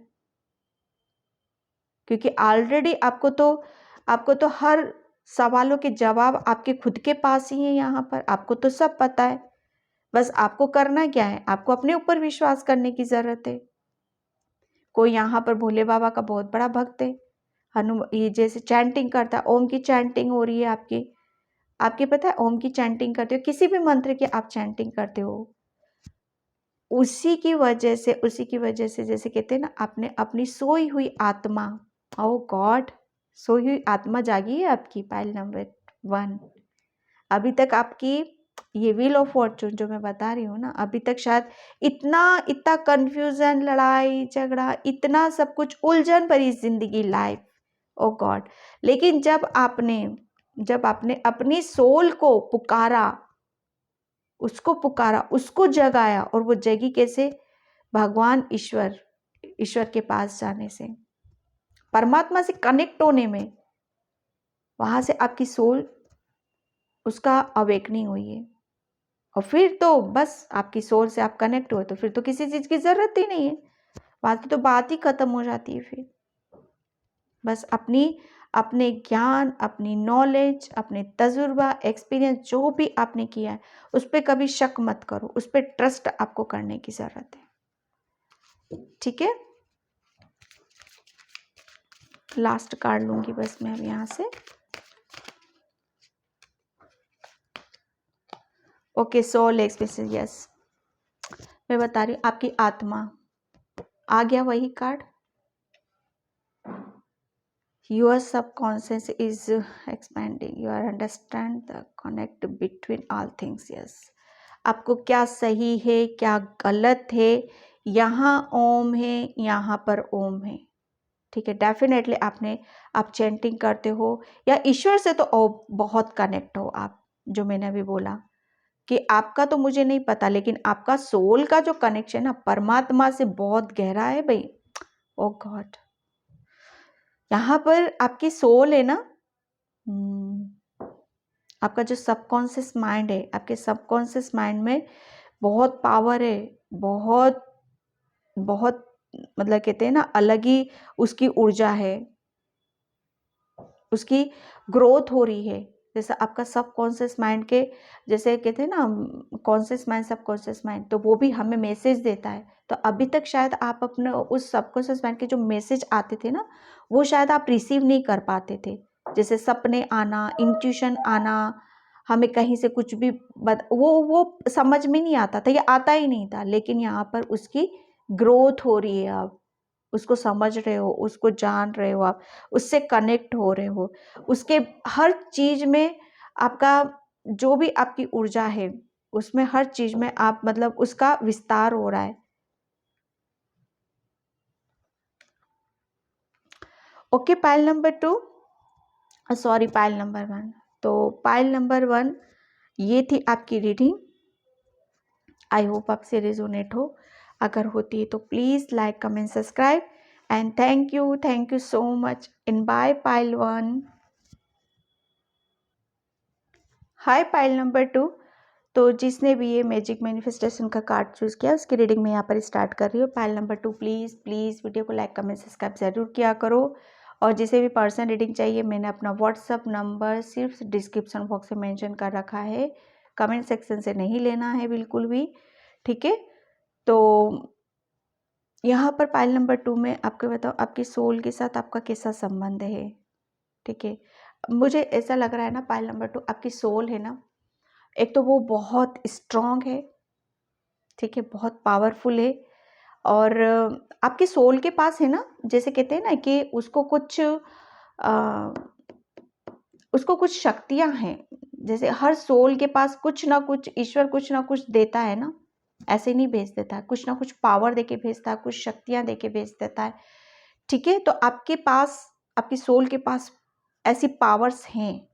क्योंकि ऑलरेडी आपको तो हर सवालों के जवाब आपके खुद के पास ही है यहाँ पर, आपको तो सब पता है। बस आपको करना क्या है, आपको अपने ऊपर विश्वास करने की जरूरत है। कोई यहाँ पर भोले बाबा का बहुत बड़ा भक्त है, ये जैसे चैंटिंग करता है, ओम की चैंटिंग हो रही है आपकी पता है, ओम की चैंटिंग करते हो, किसी भी मंत्र की आप चैंटिंग करते हो, उसी की वजह से जैसे कहते हैं ना, आपने अपनी सोई हुई आत्मा, ओ गॉड, सोई हुई आत्मा जागी है आपकी, पाइल नंबर 1। अभी तक आपकी ये व्हील ऑफ फॉर्चून जो मैं बता रही हूँ ना, अभी तक शायद इतना कंफ्यूजन, लड़ाई झगड़ा, इतना सब कुछ उलझन भरी जिंदगी, लाइफ, ओ गॉड। लेकिन जब आपने अपनी सोल को पुकारा, उसको जगाया, और वो जगी कैसे, भगवान ईश्वर के पास जाने से, परमात्मा से कनेक्ट होने में, वहां से आपकी सोल, उसका अवेकनिंग हुई है। और फिर तो बस आपकी सोल से आप कनेक्ट हुए तो फिर तो किसी चीज की जरूरत ही नहीं है, वहां की तो बात ही खत्म हो जाती है। फिर बस अपने ज्ञान, अपनी नॉलेज, अपने तजुर्बा, एक्सपीरियंस जो भी आपने किया है उस पर कभी शक मत करो, उस पर ट्रस्ट आपको करने की ज़रूरत है। ठीक है, लास्ट कार्ड लूंगी बस मैं अब यहाँ से। ओके, सोल एक्सपीरियंस, यस, मैं बता रही हूँ आपकी आत्मा, आ गया वही card. Your subconscious is expanding. You are understand the connect between all things. Yes. आपको क्या सही है, क्या गलत है, यहाँ ओम है, यहाँ पर ओम है। ठीक है, डेफिनेटली आप चैंटिंग करते हो या ईश्वर से तो बहुत कनेक्ट हो आप, जो मैंने अभी बोला कि आपका तो मुझे नहीं पता, लेकिन आपका सोल का जो कनेक्शन है परमात्मा से बहुत गहरा है भाई। ओ गॉड, यहाँ पर आपकी सोल है ना, आपका जो सबकॉन्शियस माइंड है, आपके सबकॉन्शियस माइंड में बहुत पावर है, बहुत बहुत मतलब कहते हैं ना अलग ही उसकी ऊर्जा है, उसकी ग्रोथ हो रही है। जैसे आपका सबकॉन्शियस माइंड के, जैसे कहते हैं ना कॉन्शियस माइंड सबकॉन्शियस माइंड, तो वो भी हमें मैसेज देता है। तो अभी तक शायद आप अपने उस सबकॉन्शियस माइंड के जो मैसेज आते थे ना, वो शायद आप रिसीव नहीं कर पाते थे। जैसे सपने आना, इंट्यूशन आना, हमें कहीं से कुछ भी वो समझ में नहीं आता था, ये आता ही नहीं था, लेकिन यहाँ पर उसकी ग्रोथ हो रही है। आप उसको समझ रहे हो, उसको जान रहे हो, आप उससे कनेक्ट हो रहे हो, उसके हर चीज में आपका जो भी आपकी ऊर्जा है उसमें हर चीज में आप मतलब उसका विस्तार हो रहा है। Okay, pile number 2, sorry pile number 1। तो पाइल नंबर 1 ये थी आपकी रीडिंग। आई होप आपसे रेजोनेट हो, अगर होती है तो please like comment subscribe and thank you so much in by pile 1। Hi pile number 2, तो जिसने भी ये मैजिक मैनिफेस्टेशन का कार्ड चूज़ किया उसकी रीडिंग में यहाँ पर स्टार्ट कर रही हूँ। Pile number 2 please please video को लाइक कमेंट सब्सक्राइब ज़रूर किया करो, और जिसे भी पर्सनल रीडिंग चाहिए मैंने अपना व्हाट्सअप नंबर सिर्फ डिस्क्रिप्शन बॉक्स में मेंशन कर रखा है, कमेंट सेक्शन से नहीं लेना है बिल्कुल भी। ठीक है, तो यहाँ पर पाइल नंबर 2 में आपको बताओ आपकी सोल के साथ आपका कैसा संबंध है। ठीक है, मुझे ऐसा लग रहा है ना पाइल नंबर 2 आपकी सोल है ना, एक तो वो बहुत स्ट्रांग है, ठीक है, बहुत पावरफुल है, और आपके सोल के पास है ना, जैसे कहते हैं ना कि उसको कुछ शक्तियां हैं, जैसे हर सोल के पास कुछ ना कुछ ईश्वर कुछ ना कुछ देता है ना, ऐसे नहीं भेज देता है, कुछ ना कुछ पावर देके भेजता है, कुछ शक्तियां देके भेज देता है। ठीक है, तो आपके पास, आपकी सोल के पास ऐसी पावर्स हैं,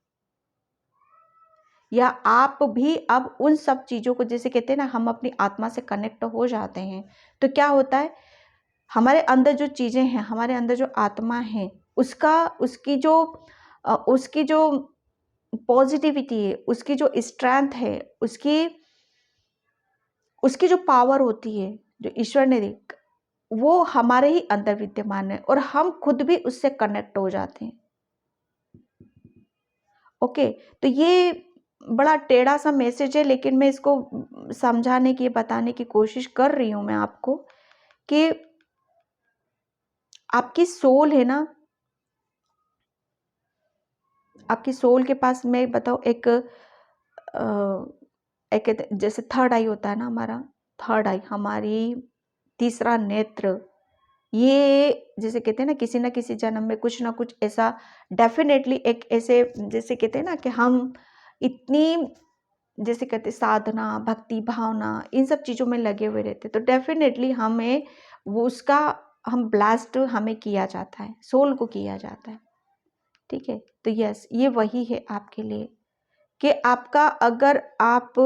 या आप भी अब उन सब चीज़ों को, जैसे कहते हैं ना हम अपनी आत्मा से कनेक्ट हो जाते हैं, तो क्या होता है हमारे अंदर जो चीज़ें हैं, हमारे अंदर जो आत्मा है उसकी जो पॉजिटिविटी है, उसकी जो स्ट्रेंथ है, उसकी उसकी जो पावर होती है जो ईश्वर ने दी, वो हमारे ही अंदर विद्यमान है और हम खुद भी उससे कनेक्ट हो जाते हैं। ओके, तो ये बड़ा टेढ़ा सा मैसेज है, लेकिन मैं इसको समझाने की, बताने की कोशिश कर रही हूं मैं आपको कि आपकी सोल है ना, आपकी सोल के पास मैं बताऊं एक जैसे थर्ड आई होता है ना, हमारा थर्ड आई, हमारी तीसरा नेत्र, ये जैसे कहते हैं ना किसी जन्म में कुछ ना कुछ ऐसा डेफिनेटली एक ऐसे, जैसे कहते हैं ना कि हम इतनी, जैसे कहते साधना, भक्ति, भावना, इन सब चीज़ों में लगे हुए रहते, तो डेफिनेटली हमें वो उसका हम ब्लास्ट हमें किया जाता है, सोल को किया जाता है। ठीक है, तो यस, ये वही है आपके लिए कि आपका, अगर आप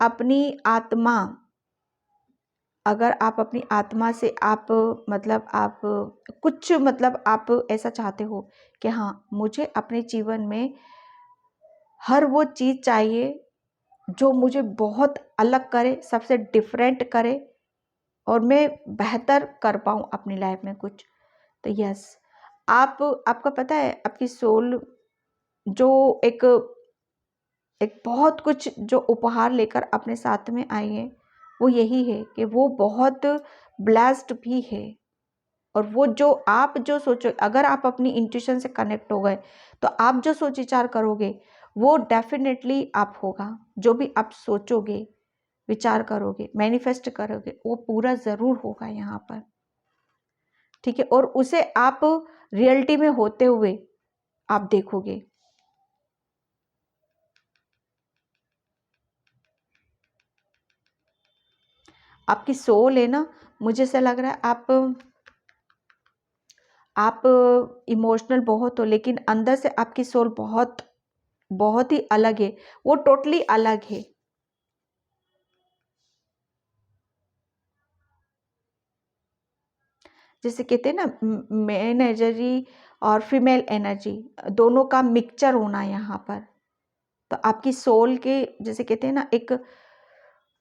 अपनी आत्मा, अगर आप अपनी आत्मा से आप मतलब आप कुछ मतलब आप ऐसा चाहते हो कि हाँ मुझे अपने जीवन में हर वो चीज़ चाहिए जो मुझे बहुत अलग करे, सबसे डिफरेंट करे, और मैं बेहतर कर पाऊँ अपनी लाइफ में कुछ, तो यस, आपका पता है आपकी सोल जो एक एक बहुत कुछ जो उपहार लेकर अपने साथ में आई है, वो यही है कि वो बहुत ब्लेस्ड भी है। और वो जो आप जो सोचो, अगर आप अपनी इंट्यूशन से कनेक्ट हो गए तो आप जो सोच विचार करोगे वो डेफिनेटली आप होगा। जो भी आप सोचोगे, विचार करोगे, मैनिफेस्ट करोगे, वो पूरा ज़रूर होगा यहाँ पर, ठीक है। और उसे आप रियलिटी में होते हुए आप देखोगे। आपकी सोल है ना, मुझे ऐसा लग रहा है आप इमोशनल बहुत हो, लेकिन अंदर से आपकी सोल बहुत बहुत ही अलग है, वो टोटली अलग है। जैसे कहते हैं ना मेन एनर्जी और फीमेल एनर्जी दोनों का मिक्सचर होना यहाँ पर। तो आपकी सोल के जैसे कहते हैं ना, एक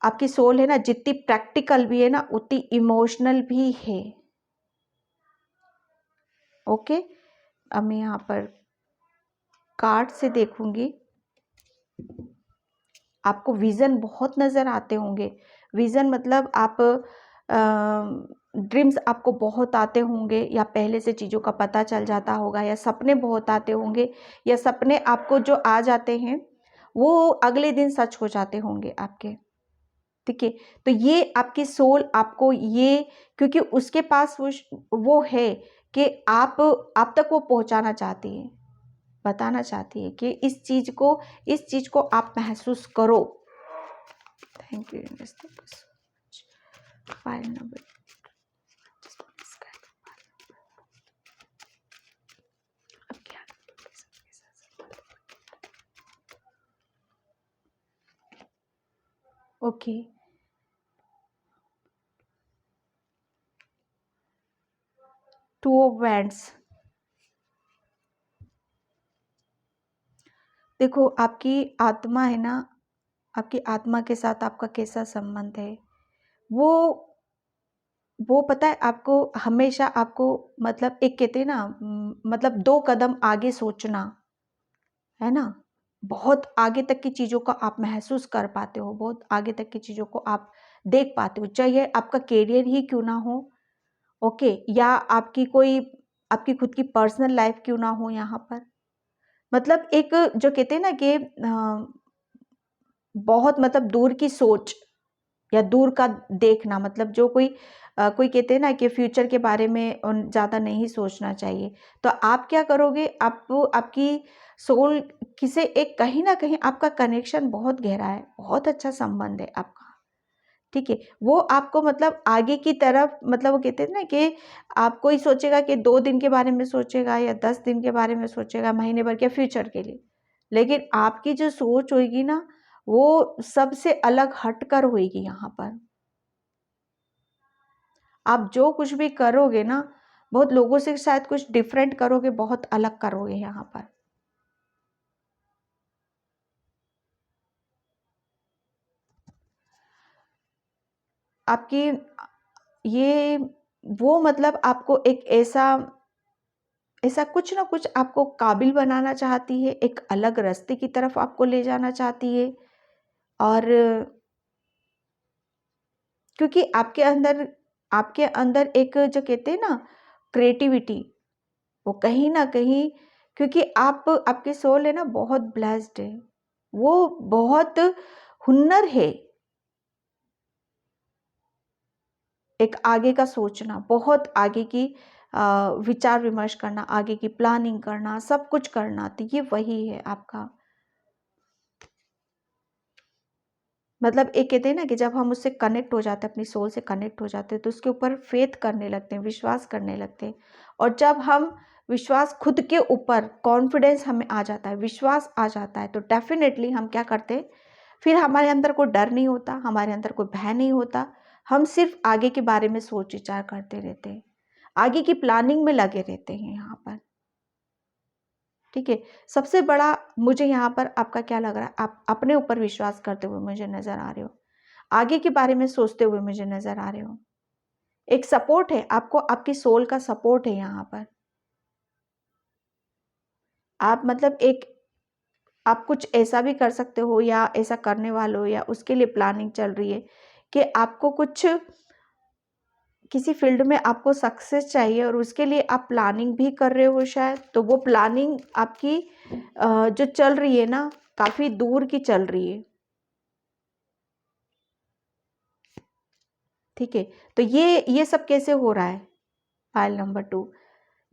आपकी सोल है ना, जितनी प्रैक्टिकल भी है ना उतनी इमोशनल भी है। ओके, अब मैं यहाँ पर कार्ड से देखूंगी। आपको विज़न बहुत नज़र आते होंगे। विज़न मतलब आप ड्रीम्स आपको बहुत आते होंगे, या पहले से चीज़ों का पता चल जाता होगा, या सपने बहुत आते होंगे, या सपने आपको जो आ जाते हैं वो अगले दिन सच हो जाते होंगे आपके, ठीक है। तो ये आपकी सोल आपको ये, क्योंकि उसके पास वो है कि आप तक वो पहुंचाना चाहती है, बताना चाहती है कि इस चीज़ को आप महसूस करो। Thank you. File number okay. Two of wands. देखो आपकी आत्मा है ना, आपकी आत्मा के साथ आपका कैसा संबंध है, वो पता है आपको। हमेशा आपको मतलब एक कहते हैं ना मतलब 2 कदम आगे सोचना, है ना। बहुत आगे तक की चीज़ों को आप महसूस कर पाते हो, बहुत आगे तक की चीज़ों को आप देख पाते हो, चाहे आपका करियर ही क्यों ना हो, ओके, या आपकी खुद की पर्सनल लाइफ क्यों ना हो यहाँ पर। मतलब एक जो कहते हैं ना कि बहुत मतलब दूर की सोच या दूर का देखना, मतलब जो कोई कहते हैं ना कि फ्यूचर के बारे में ज़्यादा नहीं सोचना चाहिए। तो आप क्या करोगे, आपकी सोल किसे एक कहीं ना कहीं आपका कनेक्शन बहुत गहरा है, बहुत अच्छा संबंध है आपका, ठीक है। वो आपको मतलब आगे की तरफ, मतलब वो कहते हैं ना कि आप कोई सोचेगा कि 2 दिन के बारे में सोचेगा, या 10 दिन के बारे में सोचेगा, महीने भर के फ्यूचर के लिए, लेकिन आपकी जो सोच होगी ना वो सबसे अलग हटकर होगी यहाँ पर। आप जो कुछ भी करोगे ना, बहुत लोगों से शायद कुछ डिफरेंट करोगे, बहुत अलग करोगे यहाँ पर। आपकी ये वो मतलब आपको एक ऐसा ऐसा कुछ ना कुछ आपको काबिल बनाना चाहती है, एक अलग रास्ते की तरफ आपको ले जाना चाहती है। और क्योंकि आपके अंदर एक जो कहते हैं ना क्रिएटिविटी, वो कहीं ना कहीं, क्योंकि आपके सोल है ना बहुत ब्लेस्ड है, वो बहुत हुनर है, एक आगे का सोचना, बहुत आगे की विचार विमर्श करना, आगे की प्लानिंग करना, सब कुछ करना, तो ये वही है आपका। मतलब एक कहते हैं ना कि जब हम उससे कनेक्ट हो जाते हैं, अपनी सोल से कनेक्ट हो जाते हैं, तो उसके ऊपर फेथ करने लगते हैं, विश्वास करने लगते हैं। और जब हम विश्वास खुद के ऊपर, कॉन्फिडेंस हमें आ जाता है, विश्वास आ जाता है, तो डेफिनेटली हम क्या करते हैं, फिर हमारे अंदर कोई डर नहीं होता, हमारे अंदर कोई भय नहीं होता। हम सिर्फ आगे के बारे में सोच विचार करते रहते हैं, आगे की प्लानिंग में लगे रहते हैं यहाँ पर, ठीक है। सबसे बड़ा मुझे यहाँ पर आपका क्या लग रहा है, आप अपने ऊपर विश्वास करते हुए मुझे नजर आ रहे हो, आगे के बारे में सोचते हुए मुझे नजर आ रहे हो। एक सपोर्ट है आपको, आपकी सोल का सपोर्ट है यहाँ पर, आप मतलब एक आप कुछ ऐसा भी कर सकते हो या ऐसा करने वाले हो या उसके लिए प्लानिंग चल रही है कि आपको कुछ किसी फील्ड में आपको सक्सेस चाहिए और उसके लिए आप प्लानिंग भी कर रहे हो शायद। तो वो प्लानिंग आपकी जो चल रही है ना, काफ़ी दूर की चल रही है। ठीक है, तो ये सब कैसे हो रहा है? फाइल नंबर 2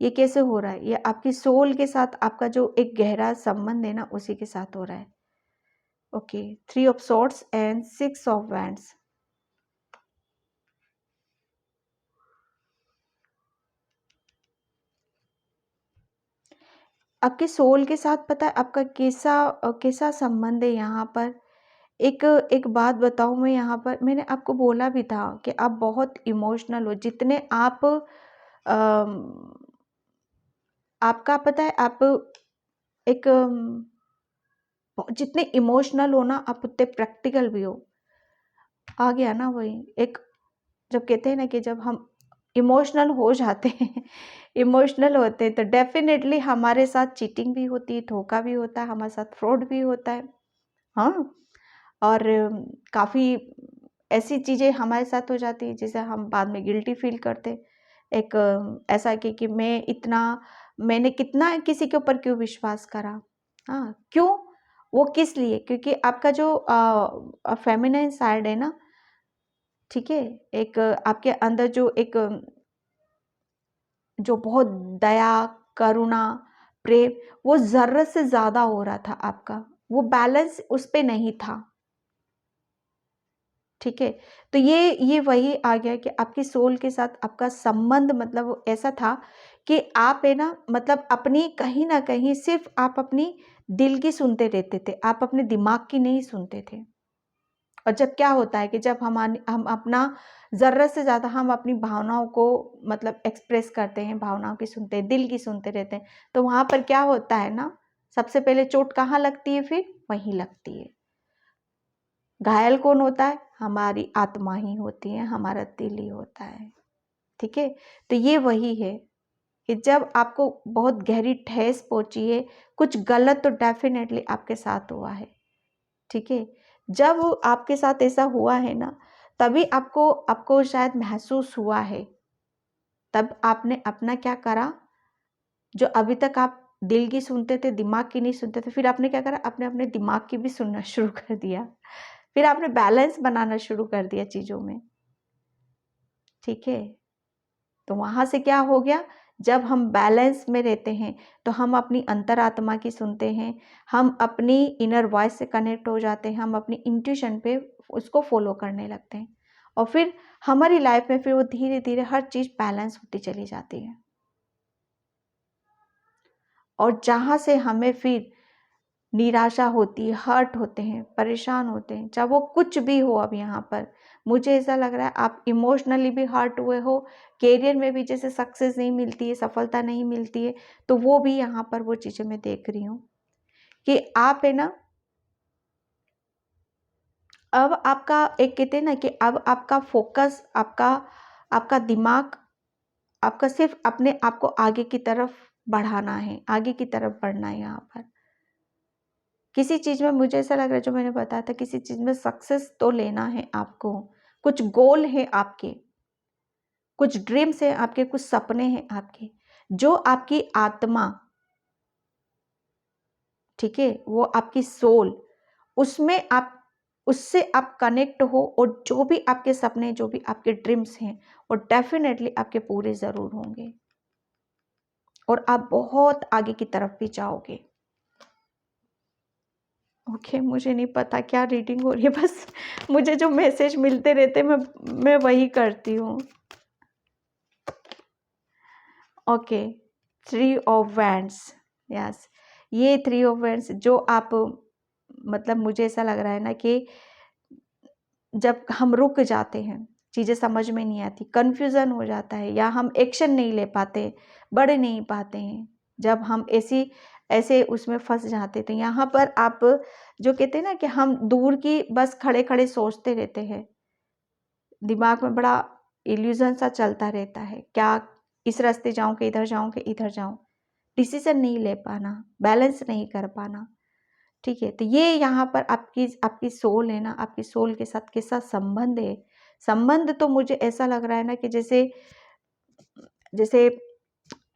ये कैसे हो रहा है? ये आपकी सोल के साथ आपका जो एक गहरा संबंध है ना, उसी के साथ हो रहा है। Okay, 3 of swords and 6 of wands. आपके सोल के साथ पता है आपका कैसा संबंध है यहाँ पर। एक एक बात बताऊँ मैं यहाँ पर, मैंने आपको बोला भी था कि आप बहुत इमोशनल हो। जितने आप आपका पता है आप एक जितने इमोशनल हो ना, आप उतने प्रैक्टिकल भी हो। आ गया ना वही एक, जब कहते हैं ना कि जब हम इमोशनल हो जाते हैं इमोशनल होते हैं तो डेफिनेटली हमारे साथ चीटिंग भी होती है, धोखा भी होता है, हमारे साथ फ्रॉड भी होता है। हाँ, और काफ़ी ऐसी चीज़ें हमारे साथ हो जाती है जिसे हम बाद में गिल्टी फील करते। एक ऐसा कि मैंने कितना किसी के ऊपर क्यों विश्वास करा। हाँ, क्यों, वो किस लिए? क्योंकि आपका जो फेमिनाइन साइड है ना, ठीक है, एक आपके अंदर जो एक जो बहुत दया, करुणा, प्रेम, वो ज़रूरत से ज़्यादा हो रहा था आपका, वो बैलेंस उस पे नहीं था। ठीक है, तो ये वही आ गया कि आपकी सोल के साथ आपका संबंध मतलब ऐसा था कि आप है ना, मतलब अपनी कहीं ना कहीं सिर्फ आप अपनी दिल की सुनते रहते थे, आप अपने दिमाग की नहीं सुनते थे। और जब क्या होता है कि जब हम अपना ज़रूरत से ज़्यादा हम अपनी भावनाओं को मतलब एक्सप्रेस करते हैं, भावनाओं की सुनते हैं, दिल की सुनते रहते हैं, तो वहाँ पर क्या होता है ना, सबसे पहले चोट कहाँ लगती है? फिर वहीं लगती है। घायल कौन होता है? हमारी आत्मा ही होती है, हमारा दिल ही होता है। ठीक है, तो ये वही है कि जब आपको बहुत गहरी ठेस पहुंची है, कुछ गलत तो डेफिनेटली आपके साथ हुआ है। ठीक है, जब आपके साथ ऐसा हुआ है ना, तभी आपको आपको शायद महसूस हुआ है। तब आपने अपना क्या करा, जो अभी तक आप दिल की सुनते थे, दिमाग की नहीं सुनते थे, फिर आपने क्या करा, आपने अपने दिमाग की भी सुनना शुरू कर दिया। फिर आपने बैलेंस बनाना शुरू कर दिया चीज़ों में। ठीक है, तो वहाँ से क्या हो गया, जब हम बैलेंस में रहते हैं तो हम अपनी अंतरात्मा की सुनते हैं, हम अपनी इनर वॉइस से कनेक्ट हो जाते हैं, हम अपनी इंट्यूशन पे उसको फॉलो करने लगते हैं और फिर हमारी लाइफ में फिर वो धीरे धीरे हर चीज़ बैलेंस होती चली जाती है। और जहाँ से हमें फिर निराशा होती है, हर्ट होते हैं, परेशान होते हैं, चाहे वो कुछ भी हो। अब यहाँ पर मुझे ऐसा लग रहा है आप इमोशनली भी हर्ट हुए हो, करियर में भी जैसे सक्सेस नहीं मिलती है, सफलता नहीं मिलती है, तो वो भी यहाँ पर वो चीज़ें मैं देख रही हूँ कि आप है ना, अब आपका एक कहते हैं ना कि अब आपका फोकस, आपका आपका दिमाग, आपका सिर्फ अपने आप को आगे की तरफ बढ़ाना है, आगे की तरफ बढ़ना है। यहाँ पर किसी चीज़ में मुझे ऐसा लग रहा है, जो मैंने बताया था, किसी चीज़ में सक्सेस तो लेना है आपको, कुछ गोल है आपके, कुछ ड्रीम्स हैं आपके, कुछ सपने हैं आपके, जो आपकी आत्मा, ठीक है, वो आपकी सोल, उसमें आप उससे आप कनेक्ट हो और जो भी आपके सपने, जो भी आपके ड्रीम्स हैं, वो डेफिनेटली आपके पूरे ज़रूर होंगे और आप बहुत आगे की तरफ भी जाओगे। ओके, मुझे नहीं पता क्या रीडिंग हो रही है, बस मुझे जो मैसेज मिलते रहते मैं वही करती हूँ। ओके, 3 ऑफ वैंड्स, यस, ये 3 ऑफ वैंड्स जो आप मतलब मुझे ऐसा लग रहा है ना कि जब हम रुक जाते हैं, चीज़ें समझ में नहीं आती, कन्फ्यूज़न हो जाता है या हम एक्शन नहीं ले पाते, बढ़ नहीं पाते हैं, जब हम ऐसे उसमें फंस जाते, तो यहाँ पर आप जो कहते हैं ना कि हम दूर की बस खड़े खड़े सोचते रहते हैं, दिमाग में बड़ा इल्यूजन सा चलता रहता है, क्या इस रास्ते जाऊं कि इधर जाऊं कि इधर जाऊं। डिसीजन नहीं ले पाना, बैलेंस नहीं कर पाना। ठीक है, तो ये यहाँ पर आपकी आपकी सोल है ना, आपकी सोल के साथ कैसा संबंध है। संबंध तो मुझे ऐसा लग रहा है ना कि जैसे जैसे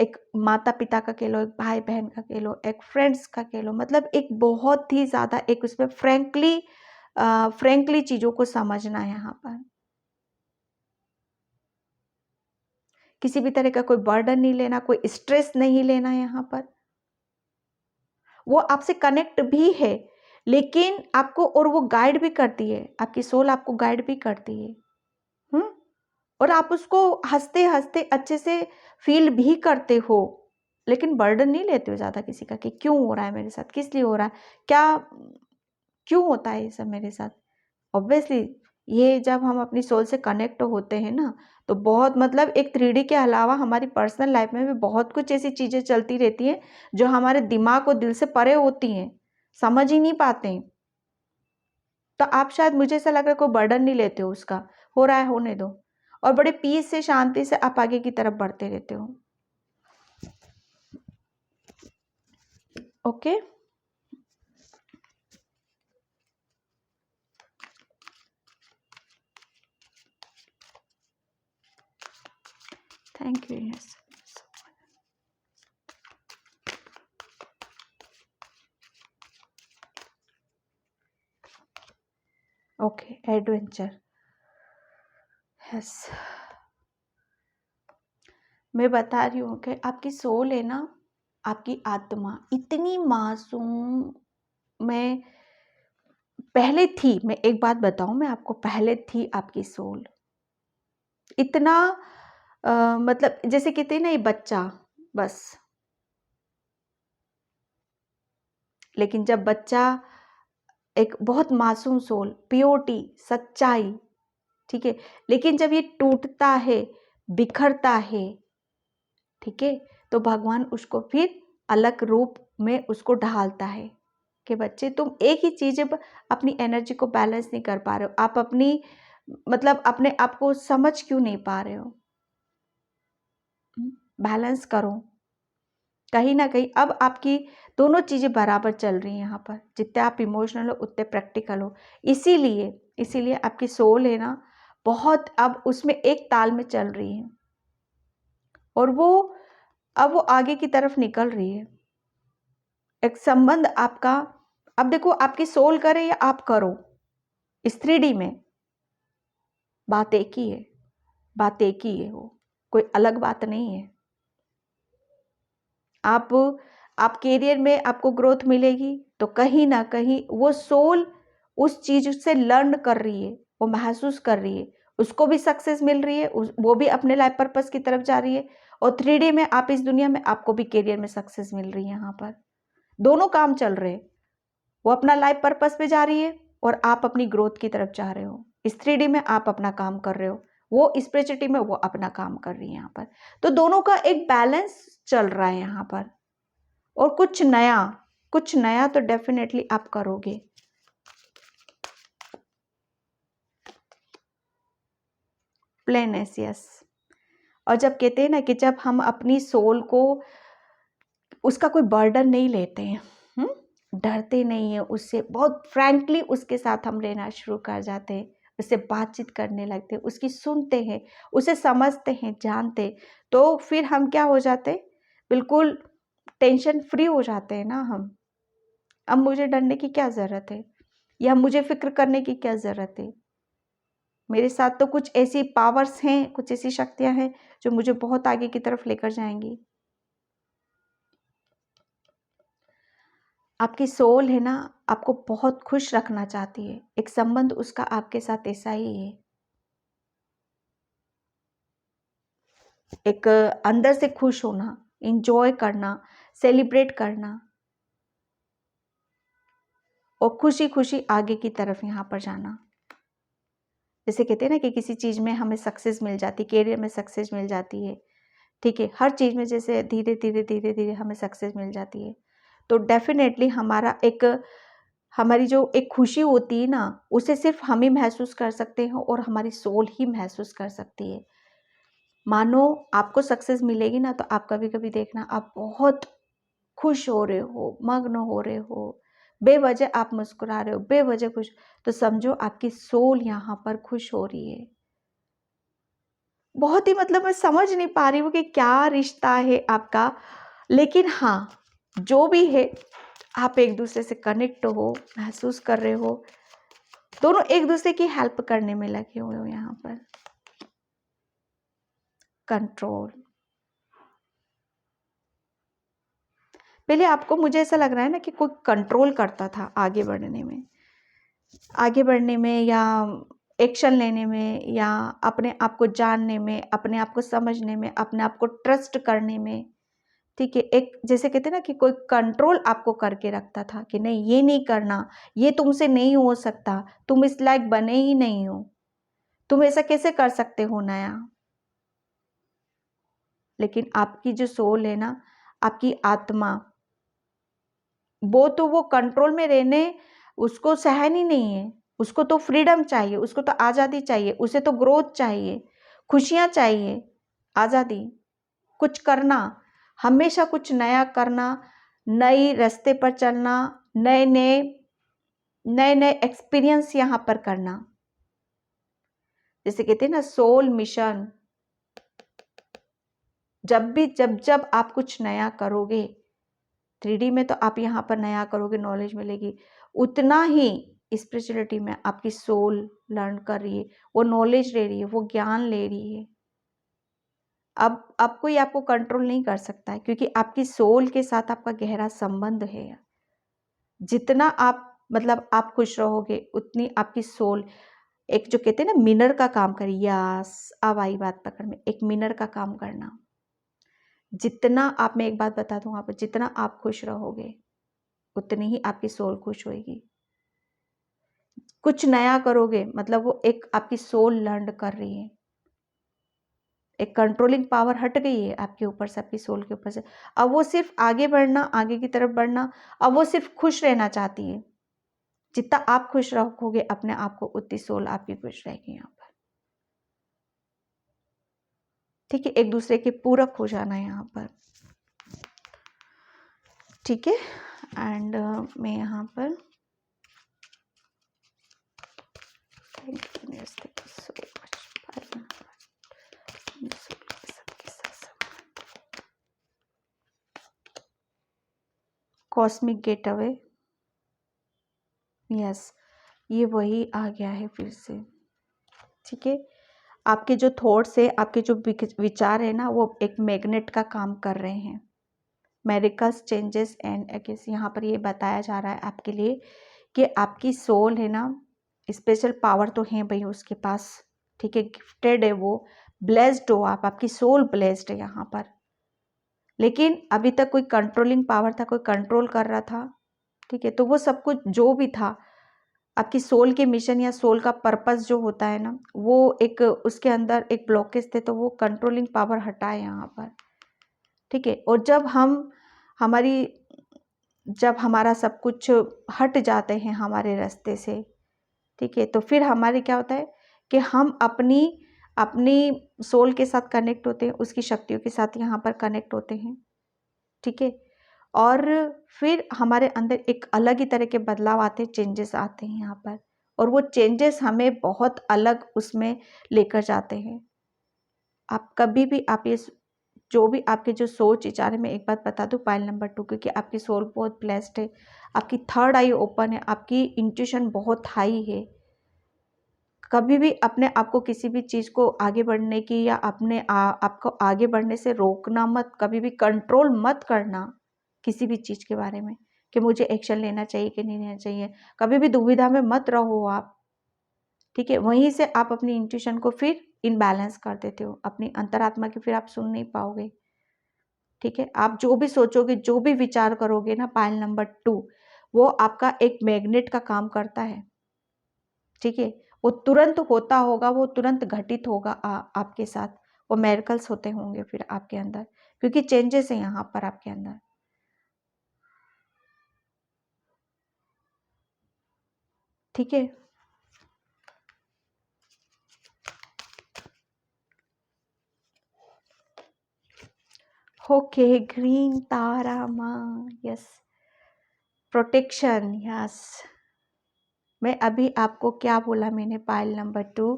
एक माता पिता का कह लो, एक भाई बहन का कह लो, एक फ्रेंड्स का कह लो, मतलब एक बहुत ही ज़्यादा एक उसमें फ्रेंकली चीज़ों को समझना है यहाँ पर। किसी भी तरह का कोई बर्डन नहीं लेना, कोई स्ट्रेस नहीं लेना यहाँ पर। वो आपसे कनेक्ट भी है, लेकिन आपको और वो गाइड भी करती है, आपकी सोल आपको गाइड भी करती है। और आप उसको हंसते हंसते अच्छे से फील भी करते हो, लेकिन बर्डन नहीं लेते हो ज़्यादा किसी का कि क्यों हो रहा है मेरे साथ, किस लिए हो रहा है, क्या क्यों होता है ये सब मेरे साथ। ऑब्वियसली ये जब हम अपनी सोल से कनेक्ट होते हैं ना, तो बहुत मतलब एक 3D के अलावा हमारी पर्सनल लाइफ में भी बहुत कुछ ऐसी चीज़ें चलती रहती हैं जो हमारे दिमाग और दिल से परे होती हैं, समझ ही नहीं पाते हैं। तो आप शायद, मुझे ऐसा लग रहा है, कोई बर्डन नहीं लेते हो उसका, हो रहा है होने दो, और बड़े पीस से शांति से आप आगे की तरफ बढ़ते रहते हो। Okay, thank you. Yes, okay, adventure. Yes, मैं बता रही हूँ कि आपकी सोल है ना, आपकी आत्मा इतनी मासूम में पहले थी। मैं एक बात बताऊं मैं आपको, पहले थी आपकी सोल इतना मतलब जैसे कहते हैं ना ये बच्चा, बस। लेकिन जब बच्चा एक बहुत मासूम सोल, प्योरिटी, सच्चाई, ठीक है, लेकिन जब ये टूटता है, बिखरता है, ठीक है, तो भगवान उसको फिर अलग रूप में उसको ढालता है कि बच्चे तुम एक ही चीज़ अपनी एनर्जी को बैलेंस नहीं कर पा रहे हो, आप अपनी मतलब अपने आप को समझ क्यों नहीं पा रहे हो। बैलेंस करो। कहीं ना कहीं अब आपकी दोनों चीज़ें बराबर चल रही हैं यहाँ पर, जितने आप इमोशनल हो उतने प्रैक्टिकल हो। इसीलिए इसीलिए आपकी सोल है ना, बहुत अब उसमें एक ताल में चल रही है, और वो अब वो आगे की तरफ निकल रही है। एक संबंध आपका, अब देखो आपकी सोल करे या आप करो, इस 3D में बात एक ही है, बात एक ही है, वो कोई अलग बात नहीं है। आप कैरियर में आपको ग्रोथ मिलेगी तो कहीं ना कहीं वो सोल उस चीज से लर्न कर रही है, वो महसूस कर रही है, उसको भी सक्सेस मिल रही है, वो भी अपने लाइफ पर्पस की तरफ जा रही है, और 3D में आप इस दुनिया में आपको भी कैरियर में सक्सेस मिल रही है। यहाँ पर दोनों काम चल रहे हैं, वो अपना लाइफ पर्पस पे जा रही है और आप अपनी ग्रोथ की तरफ जा रहे हो। इस 3D में आप अपना काम कर रहे हो, वो स्पिरिचुअलिटी में वो अपना काम कर रही है यहाँ पर। तो दोनों का एक बैलेंस चल रहा है यहाँ पर, और कुछ नया तो डेफिनेटली आप करोगे। प्लेनेस, यस। और जब कहते हैं ना कि जब हम अपनी सोल को, उसका कोई बर्डन नहीं लेते हैं, डरते नहीं है उससे, बहुत फ्रैंकली उसके साथ हम रहना शुरू कर जाते हैं, उससे बातचीत करने लगते हैं, उसकी सुनते हैं, उसे समझते हैं, जानते, तो फिर हम क्या हो जाते हैं, बिल्कुल टेंशन फ्री हो जाते हैं ना हम। अब मुझे डरने की क्या ज़रूरत है, या मुझे फिक्र करने की क्या ज़रूरत है। मेरे साथ तो कुछ ऐसी पावर्स हैं, कुछ ऐसी शक्तियां हैं जो मुझे बहुत आगे की तरफ लेकर जाएंगी। आपकी सोल है ना, आपको बहुत खुश रखना चाहती है, एक संबंध उसका आपके साथ ऐसा ही है, एक अंदर से खुश होना, इंजॉय करना, सेलिब्रेट करना, और खुशी खुशी आगे की तरफ यहाँ पर जाना। जैसे कहते हैं ना कि किसी चीज़ में हमें सक्सेस मिल जाती, कैरियर में सक्सेस मिल जाती है, ठीक है, हर चीज़ में जैसे धीरे धीरे धीरे धीरे हमें सक्सेस मिल जाती है, तो डेफिनेटली हमारी जो एक खुशी होती है ना, उसे सिर्फ हम ही महसूस कर सकते हैं, और हमारी सोल ही महसूस कर सकती है। मानो आपको सक्सेस मिलेगी ना, तो आप कभी कभी देखना, आप बहुत खुश हो रहे हो, मग्न हो रहे हो, बेवजह आप मुस्कुरा रहे हो, बेवजह खुश, तो समझो आपकी सोल यहाँ पर खुश हो रही है। बहुत ही मतलब मैं समझ नहीं पा रही हूँ कि क्या रिश्ता है आपका, लेकिन हाँ, जो भी है आप एक दूसरे से कनेक्ट हो, महसूस कर रहे हो, दोनों एक दूसरे की हेल्प करने में लगे हुए हो। यहाँ पर कंट्रोल, पहले आपको मुझे ऐसा लग रहा है ना कि कोई कंट्रोल करता था आगे बढ़ने में या एक्शन लेने में या अपने आप को जानने में, अपने आप को समझने में, अपने आप को ट्रस्ट करने में। ठीक है, एक जैसे कहते हैं ना कि कोई कंट्रोल आपको करके रखता था कि नहीं ये नहीं करना, ये तुमसे नहीं हो सकता, तुम इस लायक बने ही नहीं हो, तुम ऐसा कैसे कर सकते हो नया। लेकिन आपकी जो सोल है ना, आपकी आत्मा, वो कंट्रोल में रहने उसको सहन ही नहीं है। उसको तो फ्रीडम चाहिए, उसको तो आज़ादी चाहिए, उसे तो ग्रोथ चाहिए, खुशियाँ चाहिए, आज़ादी, कुछ करना, हमेशा कुछ नया करना, नई रास्ते पर चलना, नए नए एक्सपीरियंस यहाँ पर करना। जैसे कहते हैं ना सोल मिशन, जब आप कुछ नया करोगे 3D में, तो आप यहाँ पर नया करोगे, नॉलेज मिलेगी, उतना ही स्पिरिचुअलिटी में आपकी सोल लर्न कर रही है, वो नॉलेज ले रही है, वो ज्ञान ले रही है। अब कोई आपको कंट्रोल नहीं कर सकता है, क्योंकि आपकी सोल के साथ आपका गहरा संबंध है। जितना आप मतलब आप खुश रहोगे, उतनी आपकी सोल, एक जो कहते हैं ना मिनर का काम करी, यस अब आई बात पकड़ में, एक मिनर का काम करना। जितना आप, मैं एक बात बता दूं, आप जितना आप खुश रहोगे उतनी ही आपकी सोल खुश होएगी। कुछ नया करोगे मतलब वो एक आपकी सोल लर्न कर रही है, एक कंट्रोलिंग पावर हट गई है आपके ऊपर से, आपकी सोल के ऊपर से। अब वो सिर्फ आगे बढ़ना, आगे की तरफ बढ़ना, अब वो सिर्फ खुश रहना चाहती है। जितना आप खुश रखोगे अपने आप को, उतनी सोल आपकी खुश रहेगी यहाँ पर। ठीक है, एक दूसरे के पूरक हो जाना है यहाँ पर। ठीक है, एंड मैं यहाँ पर कॉस्मिक गेट अवे, यस ये वही आ गया है फिर से। ठीक है, आपके जो थॉट्स है, आपके जो विचार है ना, वो एक मैग्नेट का काम कर रहे हैं। मेरिकल्स चेंजेस एंड अगेंस, यहाँ पर ये बताया जा रहा है आपके लिए कि आपकी सोल है ना, स्पेशल पावर तो है भाई उसके पास। ठीक है, गिफ्टेड है वो, ब्लेस्ड हो आप, आपकी सोल ब्लेस्ड है यहाँ पर। लेकिन अभी तक कोई कंट्रोलिंग पावर था, कोई कंट्रोल कर रहा था। ठीक है, तो वो सब कुछ जो भी था, आपकी सोल के मिशन या सोल का पर्पस जो होता है ना, वो एक उसके अंदर एक ब्लॉकेज थे, तो वो कंट्रोलिंग पावर हटाए यहाँ पर। ठीक है, और जब हमारा सब कुछ हट जाते हैं हमारे रास्ते से, ठीक है, तो फिर हमारे क्या होता है कि हम अपनी अपनी सोल के साथ कनेक्ट होते हैं, उसकी शक्तियों के साथ यहाँ पर कनेक्ट होते हैं। ठीक है, और फिर हमारे अंदर एक अलग ही तरह के बदलाव आते हैं, चेंजेस आते हैं यहाँ पर, और वो चेंजेस हमें बहुत अलग उसमें लेकर जाते हैं। आप कभी भी आप ये जो भी आपके जो सोच विचार है, मैं एक बात बता दूं, पाइल नंबर 2, क्योंकि आपकी सोल बहुत ब्लेस्ड है, आपकी थर्ड आई ओपन है, आपकी इंट्यूशन बहुत हाई है। कभी भी अपने आप को किसी भी चीज़ को आगे बढ़ने की या आपको आगे बढ़ने से रोकना मत, कभी भी कंट्रोल मत करना किसी भी चीज़ के बारे में कि मुझे एक्शन लेना चाहिए कि नहीं लेना चाहिए। कभी भी दुविधा में मत रहो आप। ठीक है, वहीं से आप अपनी इंट्यूशन को फिर इनबैलेंस कर देते हो, अपनी अंतरात्मा की फिर आप सुन नहीं पाओगे। ठीक है, आप जो भी सोचोगे, जो भी विचार करोगे ना, पाइल नंबर 2, वो आपका एक मैग्नेट का काम करता है। ठीक है, वो तुरंत होता होगा, वो तुरंत घटित होगा आपके साथ, वो मेरेकल्स होते होंगे फिर आपके अंदर, क्योंकि चेंजेस है यहाँ पर आपके अंदर। ठीक है, ओके, ग्रीन तारा माँ, यस, प्रोटेक्शन, यस। मैं अभी आपको क्या बोला मैंने पायल नंबर 2,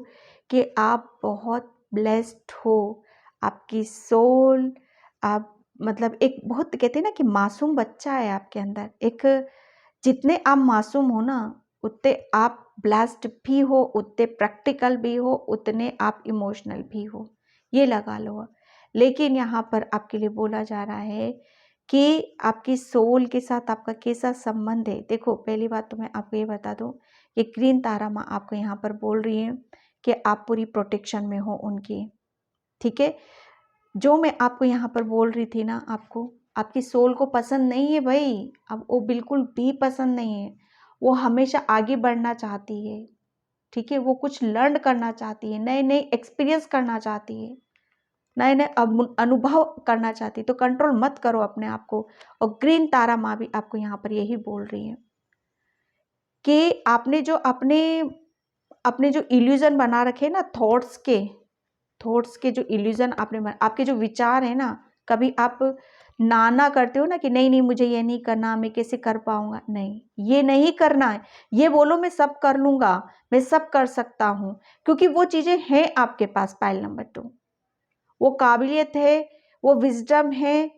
कि आप बहुत ब्लेस्ड हो, आपकी सोल, आप मतलब एक बहुत कहते हैं ना कि मासूम बच्चा है आपके अंदर। एक जितने आप मासूम हो ना, उतने आप ब्लेस्ड भी हो, उतने प्रैक्टिकल भी हो, उतने आप इमोशनल भी हो, ये लगा लो। लेकिन यहाँ पर आपके लिए बोला जा रहा है कि आपकी सोल के साथ आपका कैसा संबंध है। देखो, पहली बात तो मैं आपको ये बता दूं कि ग्रीन तारा माँ आपको यहाँ पर बोल रही है कि आप पूरी प्रोटेक्शन में हो उनकी, ठीक है। जो मैं आपको यहाँ पर बोल रही थी ना, आपको आपकी सोल को पसंद नहीं है भाई, अब वो बिल्कुल भी पसंद नहीं है। वो हमेशा आगे बढ़ना चाहती है, ठीक है। वो कुछ लर्न करना चाहती है, नए नए एक्सपीरियंस करना चाहती है, नए नए अनुभव करना चाहती है। तो कंट्रोल मत करो अपने आप को। और ग्रीन तारा माँ भी आपको यहाँ पर यही बोल रही है कि आपने जो अपने अपने जो इल्यूजन बना रखे ना, थॉट्स के जो इल्यूजन आपके जो विचार है ना, कभी आप ना करते हो ना कि नहीं नहीं मुझे ये नहीं करना, मैं कैसे कर पाऊंगा, नहीं, ये नहीं करना है। ये बोलो मैं सब कर लूंगा, मैं सब कर सकता हूं, क्योंकि वो चीजें हैं आपके पास। पाइल नंबर 2, वो काबिलियत है, वो विजडम है,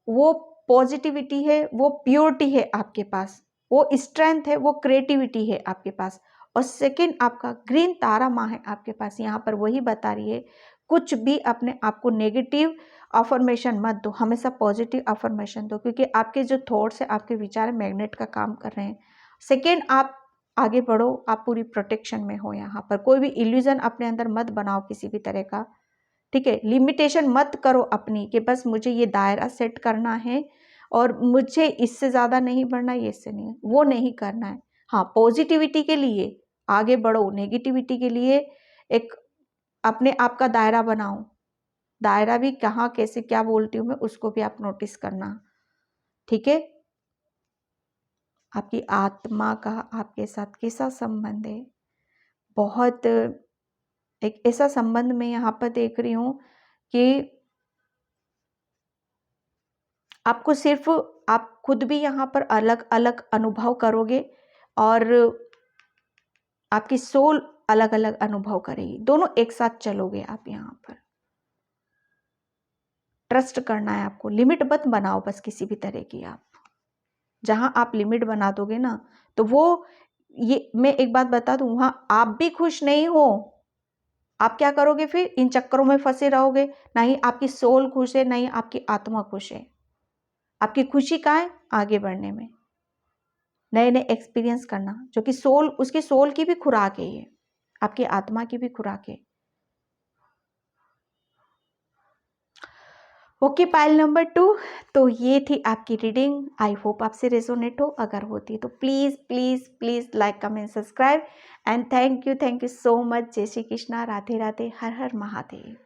वो पॉजिटिविटी है, वो प्योरिटी है आपके पास, वो स्ट्रेंथ है, वो क्रिएटिविटी है आपके पास। और सेकंड आपका ग्रीन तारा माँ है आपके पास, यहाँ पर वही बता रही है कुछ भी अपने आप को नेगेटिव अफर्मेशन मत दो, हमेशा पॉजिटिव अफर्मेशन दो, क्योंकि आपके जो थॉट्स है, आपके विचार मैग्नेट का काम कर रहे हैं। सेकेंड, आप आगे बढ़ो, आप पूरी प्रोटेक्शन में हो। यहाँ पर कोई भी इल्यूजन अपने अंदर मत बनाओ किसी भी तरह का, ठीक है। लिमिटेशन मत करो अपनी कि बस मुझे ये दायरा सेट करना है और मुझे इससे ज़्यादा नहीं बढ़ना, ये इससे नहीं, वो नहीं करना है। हाँ, पॉजिटिविटी के लिए आगे बढ़ो, नेगेटिविटी के लिए एक अपने आप का दायरा बनाओ। दायरा भी कहाँ कैसे क्या बोलती हूँ मैं, उसको भी आप नोटिस करना, ठीक है। आपकी आत्मा का आपके साथ कैसा संबंध है, बहुत एक ऐसा संबंध मैं यहाँ पर देख रही हूँ कि आपको सिर्फ आप खुद भी यहाँ पर अलग अलग अनुभव करोगे और आपकी सोल अलग अलग अनुभव करेगी, दोनों एक साथ चलोगे आप। यहाँ पर ट्रस्ट करना है आपको, लिमिट मत बनाओ बस किसी भी तरह की। आप जहां आप लिमिट बना दोगे ना, तो वो, ये मैं एक बात बता दूं, वहां आप भी खुश नहीं हो। आप क्या करोगे फिर, इन चक्करों में फंसे रहोगे। ना ही आपकी सोल खुश है, ना ही आपकी आत्मा खुश है। आपकी खुशी कहाँ है, आगे बढ़ने में, नए नए एक्सपीरियंस करना, जो कि सोल, उसकी सोल की भी खुराक है ये, आपकी आत्मा की भी खुराक है। ओके, पाइल नंबर 2, तो ये थी आपकी रीडिंग। आई होप आपसे रेजोनेट हो, अगर होती है तो please please please like comment subscribe and thank you so much. जय श्री कृष्णा, राधे राधे, हर हर महादेव।